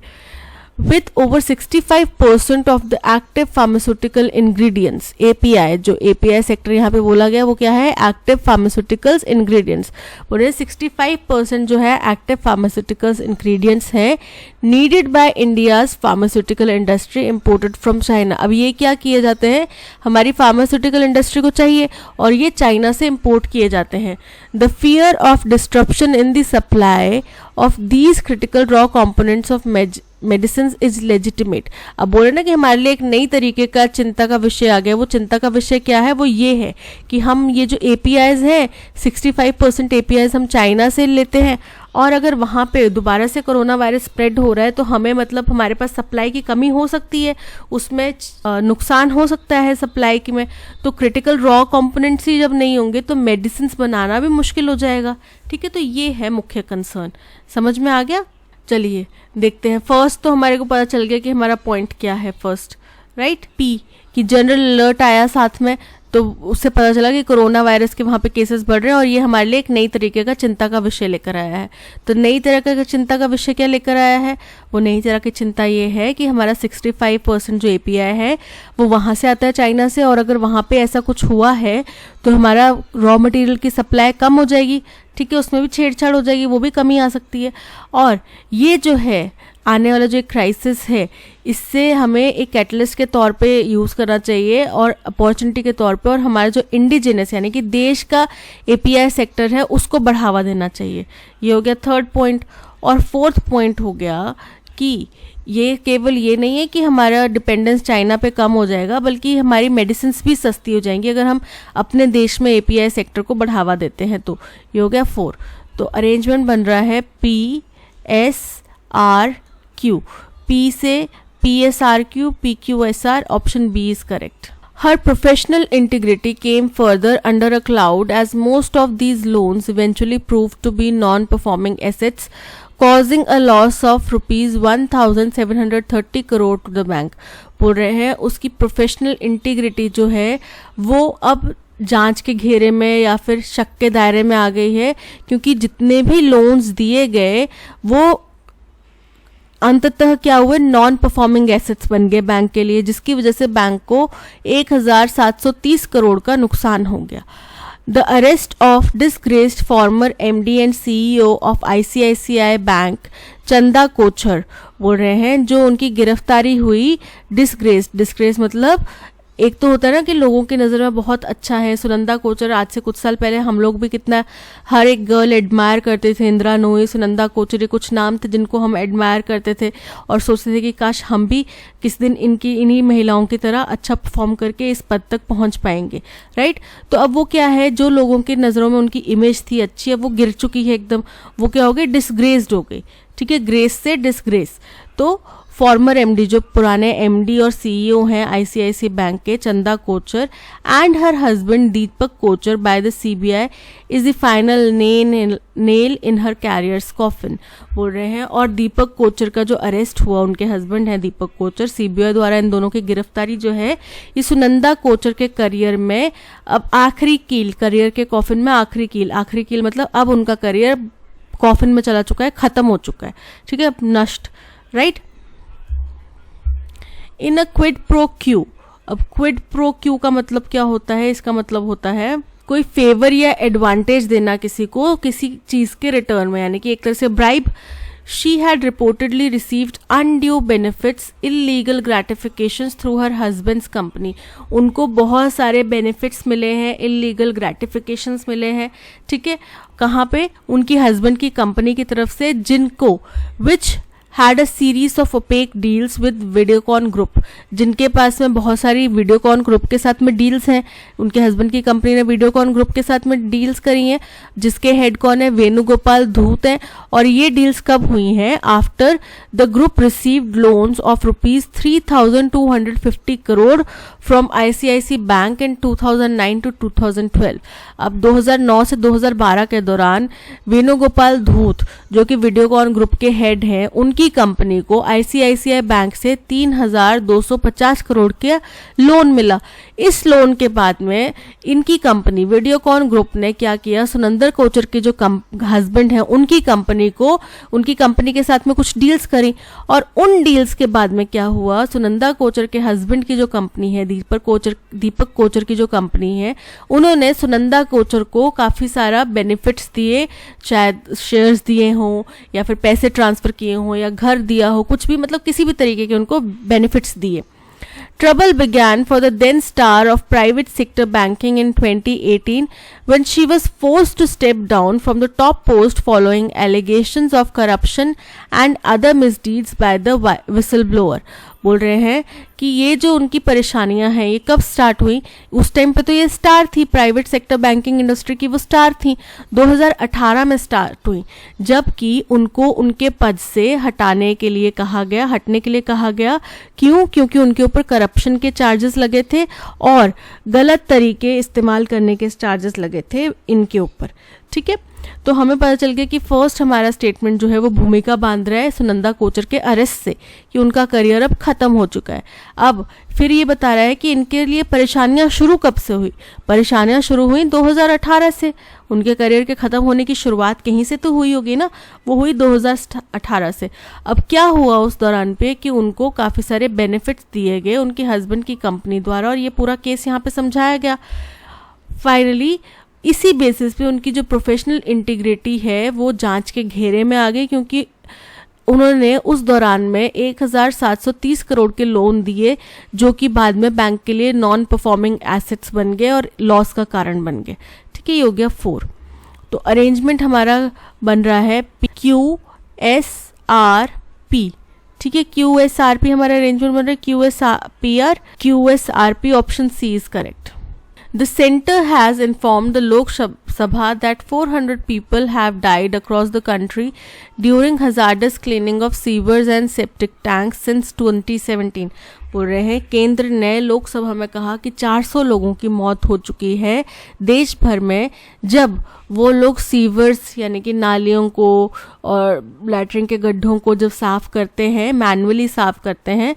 A: with over 65% of the active pharmaceutical ingredients API, जो API सेक्टर यहाँ पे बोला गया वो क्या है, एक्टिव फार्मास्यूटिकल्स इंग्रेडिएंट्स, बोले 65% जो है एक्टिव फार्मास्यूटिकल्स इंग्रेडिएंट्स है needed bye India's pharmaceutical industry imported from China. अब ये क्या किए जाते हैं, हमारी फार्मास्यूटिकल इंडस्ट्री को चाहिए और ये चाइना से इम्पोर्ट किए जाते हैं। The fear of disruption in the supply of these critical raw components of medicine is legitimate. अब बोले ना कि हमारे लिए एक नई तरीके का चिंता का विषय आ गया। वो चिंता का विषय क्या है, वो ये है कि हम ये जो APIs हैं 65% APIs हम चाइना से लेते हैं और अगर वहाँ पे दोबारा से कोरोना वायरस स्प्रेड हो रहा है तो हमें मतलब हमारे पास सप्लाई की कमी हो सकती है, उसमें नुकसान हो सकता है सप्लाई की में। तो क्रिटिकल रॉ कंपोनेंट्स ही जब नहीं होंगे तो मेडिसिन बनाना भी मुश्किल हो जाएगा। ठीक है, तो ये है मुख्य कंसर्न। समझ में आ गया? चलिए देखते हैं। फर्स्ट तो हमारे को पता चल गया कि हमारा पॉइंट क्या है फर्स्ट, राइट। P कि जनरल अलर्ट आया साथ में, तो उससे पता चला कि कोरोना वायरस के वहाँ पे केसेस बढ़ रहे हैं और ये हमारे लिए एक नई तरीके का चिंता का विषय लेकर आया है। तो नई तरह का चिंता का विषय क्या लेकर आया है, वो नई तरह की चिंता ये है कि हमारा 65% जो API है वो वहाँ से आता है चाइना से, और अगर वहाँ पे ऐसा कुछ हुआ है तो हमारा रॉ मटेरियल की सप्लाई कम हो जाएगी। ठीक है, उसमें भी छेड़छाड़ हो जाएगी, वो भी कमी आ सकती है। और ये जो है आने वाला जो एक क्राइसिस है इससे हमें एक कैटलिस्ट के तौर पे यूज़ करना चाहिए और अपॉर्चुनिटी के तौर पे, और हमारा जो इंडिजिनस यानी कि देश का API सेक्टर है उसको बढ़ावा देना चाहिए। ये हो गया थर्ड पॉइंट। और फोर्थ पॉइंट हो गया कि ये केवल ये नहीं है कि हमारा डिपेंडेंस चाइना पे कम हो जाएगा, बल्कि हमारी मेडिसिन भी सस्ती हो जाएंगी अगर हम अपने देश में API सेक्टर को बढ़ावा देते हैं। तो ये हो गया 4। तो अरेंजमेंट बन रहा है PSRQ, P से PSRQ, PQSR, option B is correct. Her professional integrity came further under a cloud as most of these loans eventually proved to be non-performing assets, causing a loss of rupees 1730 crore to the bank. बोल रहे हैं उसकी professional integrity जो है वो अब जांच के घेरे में या फिर शक के दायरे में आ गई है, क्योंकि जितने भी लोन्स दिए गए वो अंततः क्या हुए, नॉन परफॉर्मिंग एसेट्स बन गए बैंक के लिए, जिसकी वजह से बैंक को 1730 करोड़ का नुकसान हो गया। The arrest of disgraced farmer MD and CEO of ICICI bank Chanda Kochhar, बोल रहे हैं जो उनकी गिरफ्तारी हुई, डिसग्रेस मतलब एक तो होता है ना कि लोगों की नज़र में बहुत अच्छा है। सुनंदा कोचर, आज से कुछ साल पहले हम लोग भी कितना हर एक गर्ल एडमायर करते थे, इंदिरा नोई, सुनंदा कोचर, कुछ नाम थे जिनको हम एडमायर करते थे और सोचते थे कि काश हम भी किस दिन इन्हीं महिलाओं की तरह अच्छा परफॉर्म करके इस पद तक पहुंच पाएंगे, राइट। तो अब वो क्या है, जो लोगों की नज़रों में उनकी इमेज थी अच्छी, अब वो गिर चुकी है एकदम। वो क्या हो गई, डिसग्रेस्ड हो गई। ठीक है, ग्रेस से डिसग्रेस। तो फॉर्मर MD जो पुराने MD और CEO हैं ICICI बैंक के, Chanda Kochhar and her husband Deepak Kochhar by the CBI is the final nail in her career's coffin, बोल रहे हैं। और दीपक कोचर का जो अरेस्ट हुआ, उनके हस्बैंड हैं दीपक कोचर, CBI द्वारा इन दोनों की गिरफ्तारी जो है ये सुनंदा कोचर के करियर में अब आखिरी कील, करियर के कॉफिन में आखिरी कील मतलब अब उनका करियर कॉफिन में चला चुका है, खत्म हो चुका है। ठीक है, अब नष्ट, राइट। इन अ क्विड प्रो क्यू, अब क्विड प्रो क्यू का मतलब क्या होता है, इसका मतलब होता है कोई फेवर या एडवांटेज देना किसी को किसी चीज के रिटर्न में, यानी कि एक तरह से bribe. She had reportedly received undue benefits, illegal gratifications through her husband's company. उनको बहुत सारे बेनिफिट्स मिले हैं, इलीगल ग्रेटिफिकेशंस मिले हैं। ठीक है, कहाँ पे, उनकी हस्बैंड की कंपनी की तरफ से, जिनको विच had a series of opaque deals with Videocon group, जिनके पास में बहुत सारी वीडियोकॉन ग्रुप के साथ में डील्स हैं। उनके हस्बैंड की कंपनी ने वीडियोकॉन ग्रुप के साथ में डील्स करी हैं, जिसके हेड कौन है, वेणुगोपाल धूत हैं। और ये डील्स कब हुई हैं, after the group received loans of rupees 3250 crore from ICICI bank in 2009 to 2012। अब 2009 से 2012 के दौरान वेणुगोपाल धूत जो कि वीडियोकॉन ग्रुप के हेड हैं, उनकी उनकी कंपनी को आईसीआईसीआई बैंक से 3,250 करोड़ का लोन मिला। इस लोन के बाद में इनकी कंपनी वीडियोकॉन ग्रुप ने क्या किया, सुनंदर कोचर के जो हस्बैंड हैं उनकी कंपनी के साथ में कुछ डील्स करी, और उन डील्स के बाद में क्या हुआ, सुनंदा कोचर के हस्बैंड की जो कंपनी है दीपक कोचर की जो कंपनी है, उन्होंने सुनंदा कोचर को काफ़ी सारा बेनिफिट्स दिए, शायद शेयर्स दिए हों या फिर पैसे ट्रांसफ़र किए हों या घर दिया हो, कुछ भी, मतलब किसी भी तरीके के उनको बेनिफिट्स दिए। Trouble began for the then star of private sector banking in 2018 when she was forced to step down from the top post following allegations of corruption and other misdeeds by the whistleblower। बोल रहे हैं कि ये जो उनकी परेशानियां हैं ये कब स्टार्ट हुई, उस टाइम पे तो ये स्टार थी, प्राइवेट सेक्टर बैंकिंग इंडस्ट्री की वो स्टार थी, 2018 में स्टार्ट हुई, जबकि उनको उनके पद से हटने के लिए कहा गया। क्यों? क्योंकि उनके ऊपर करप्शन के चार्जेस लगे थे और गलत तरीके इस्तेमाल करने के चार्जेस लगे थे इनके ऊपर। ठीक है, तो हमें पता चल गया कि फर्स्ट हमारा स्टेटमेंट जो है वो भूमिका बांध रहा है सुनंदा कोचर के अरेस्ट से, कि उनका करियर अब खत्म हो चुका है। अब फिर ये बता रहा है कि इनके लिए परेशानियां शुरू कब से हुई। परेशानियां शुरू हुई 2018 से, उनके करियर के ख़त्म होने की शुरुआत कहीं से तो हुई होगी ना, वो हुई 2018 से। अब क्या हुआ उस दौरान पे कि उनको काफ़ी सारे बेनिफिट्स दिए गए उनके हस्बैंड की कंपनी द्वारा, और ये पूरा केस यहाँ पे समझाया गया। फाइनली इसी बेसिस पे उनकी जो प्रोफेशनल इंटीग्रिटी है वो जांच के घेरे में आ गई, क्योंकि उन्होंने उस दौरान में 1,730 करोड़ के लोन दिए जो कि बाद में बैंक के लिए नॉन परफॉर्मिंग एसेट्स बन गए और लॉस का कारण बन गए। ठीक है, ये हो गया 4। तो अरेंजमेंट हमारा बन रहा है QSRP। ठीक है, QSRP हमारा अरेंजमेंट बन रहा है, QSRP option C is correct. The center has informed the Lok Sabha that 400 people have died across the country during hazardous cleaning of sewers and septic tanks since 2017। बोल रहे हैं केंद्र ने लोकसभा में कहा कि 400 लोगों की मौत हो चुकी है देश भर में, जब वो लोग सीवर्स यानी कि नालियों को और लैट्रिन के गड्ढों को जब साफ़ करते हैं, मैनुअली साफ़ करते हैं,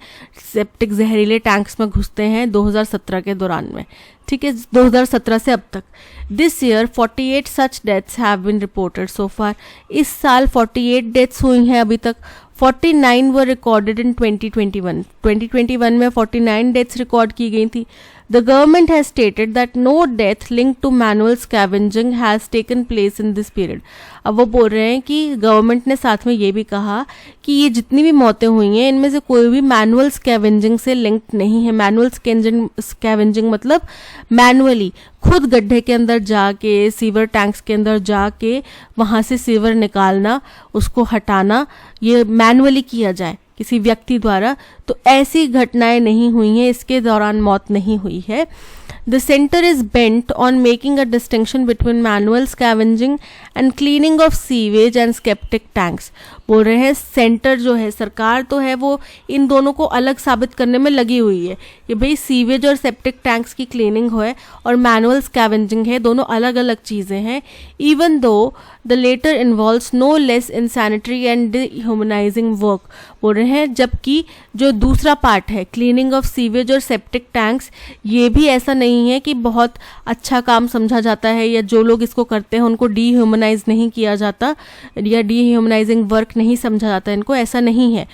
A: सेप्टिक जहरीले टैंक्स में घुसते हैं 2017 के दौरान में। ठीक है, 2017 से अब तक। This year 48 such deaths have been reported so far. इस साल 48 डेथ्स हुई हैं अभी तक। 49 वर रिकॉर्डेड इन 2021 में 49 डेथ्स रिकॉर्ड की गई थी। The government has stated that no death linked to manual scavenging has taken place in this period। अब वो बोल रहे हैं कि गवर्नमेंट ने साथ में ये भी कहा कि ये जितनी भी मौतें हुई हैं इनमें से कोई भी मैनुअल स्कैवेंजिंग से लिंक्ड नहीं है। मैनुअल स्कैवेंजिंग मतलब मैनुअली खुद गड्ढे के अंदर जाके, सीवर टैंक्स के अंदर जाके वहाँ से सीवर निकालना, उसको हटाना, ये मैनुअली किया जाए किसी व्यक्ति द्वारा, तो ऐसी घटनाएं नहीं हुई हैं, इसके दौरान मौत नहीं हुई है। The center is bent on making a distinction between manual scavenging and cleaning of sewage and septic tanks। बोल रहे हैं सेंटर जो है, सरकार तो है वो इन दोनों को अलग साबित करने में लगी हुई है कि भाई सीवेज और सेप्टिक टैंक्स की क्लीनिंग है और मैनुअल स्कैवेंजिंग है, दोनों अलग अलग चीज़ें हैं। Even though the latter involves no less insanitary and dehumanising work. बोल रहे हैं जबकि जो दूसरा पार्ट है क्लीनिंग ऑफ सीवेज और सेप्टिक टैंक्स, ये भी ऐसा नहीं है कि बहुत अच्छा काम समझा जाता है या जो लोग इसको करते हैं उनको डिह्यूमनाइज नहीं किया जाता या डिह्यूमनाइजिंग वर्क नहीं समझा जाता, इनको ऐसा नहीं है।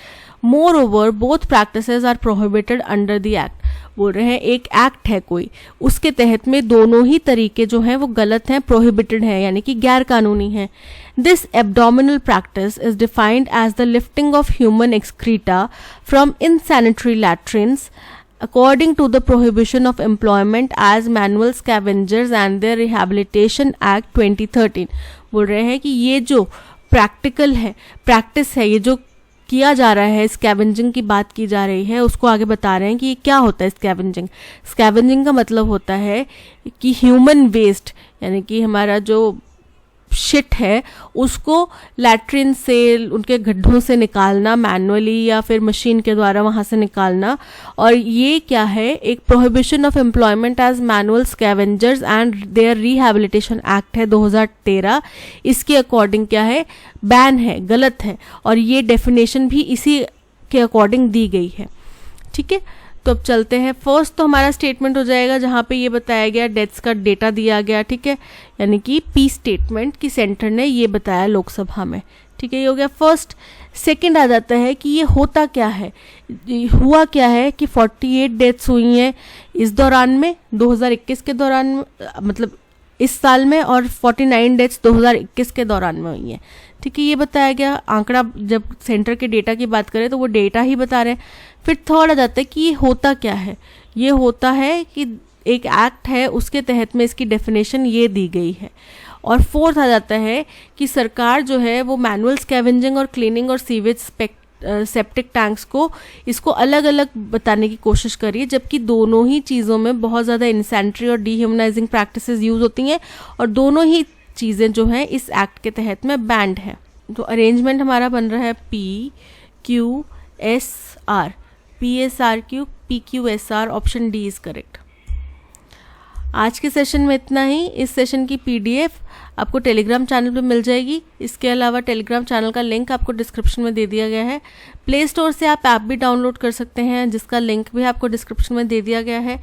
A: Moreover both practices are prohibited under the act. बोल रहे हैं एक एक्ट है कोई, उसके तहत में दोनों ही तरीके जो हैं वो गलत हैं, प्रोहिबिटेड हैं, यानी कि गैर कानूनी हैं। This abdominal practice is defined as the lifting of human excreta from insanitary latrines according to the prohibition of employment as manual scavengers and the Rehabilitation Act 2013। बोल रहे हैं कि ये जो प्रैक्टिस है, ये जो किया जा रहा है, स्कैवेंजिंग की बात की जा रही है, उसको आगे बता रहे हैं कि ये क्या होता है स्कैवेंजिंग। स्कैवेंजिंग का मतलब होता है कि ह्यूमन वेस्ट यानी कि हमारा जो शिट है उसको लैट्रिन से, उनके गड्ढों से निकालना मैनुअली या फिर मशीन के द्वारा वहाँ से निकालना। और ये क्या है, एक prohibition of employment as manual scavengers and their rehabilitation act है 2013। इसके अकॉर्डिंग क्या है, बैन है, गलत है, और ये डेफिनेशन भी इसी के अकॉर्डिंग दी गई है। ठीक है, तो अब चलते हैं। फर्स्ट तो हमारा स्टेटमेंट हो जाएगा जहाँ पे ये बताया गया, डेथ्स का डेटा दिया गया। ठीक है, यानी कि पी स्टेटमेंट की सेंटर ने ये बताया लोकसभा में। ठीक है, ये हो गया फर्स्ट। सेकंड आ जाता है कि ये होता क्या है, हुआ क्या है कि 48 डेथ्स हुई हैं इस दौरान में, 2021 के दौरान, मतलब इस साल में, और 49 डेथ्स 2021 के दौरान में हुई हैं। ठीक है, ये बताया गया। आंकड़ा जब सेंटर के डेटा की बात करें तो वो डेटा ही बता रहे हैं। फिर थर्ड आ जाता है कि ये होता क्या है। ये होता है कि एक एक्ट है, उसके तहत में इसकी डेफिनेशन ये दी गई है। और फोर्थ आ जाता है कि सरकार जो है वो मैनुअल स्कैवेंजिंग और क्लीनिंग और सीवेज सेप्टिक टैंक्स को, इसको अलग अलग बताने की कोशिश करिए, जबकि दोनों ही चीज़ों में बहुत ज़्यादा इंसेंट्री और डीह्यूमनाइजिंग प्रैक्टिसेस यूज़ होती हैं, और दोनों ही चीज़ें जो हैं इस एक्ट के तहत में बैंड है। तो अरेंजमेंट हमारा बन रहा है PQSR, PSRQ, PQSR, option D is correct. आज के सेशन में इतना ही। इस सेशन की PDF आपको टेलीग्राम चैनल पे मिल जाएगी। इसके अलावा टेलीग्राम चैनल का लिंक आपको डिस्क्रिप्शन में दे दिया गया है। प्ले स्टोर से आप ऐप भी डाउनलोड कर सकते हैं, जिसका लिंक भी आपको डिस्क्रिप्शन में दे दिया गया है।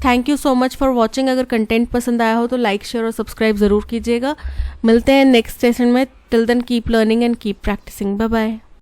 A: Thank you so much for watching. अगर कंटेंट पसंद आया हो तो लाइक, शेयर और सब्सक्राइब ज़रूर कीजिएगा। मिलते हैं नेक्स्ट सेशन में। Till then keep learning and keep practising. Bye bye.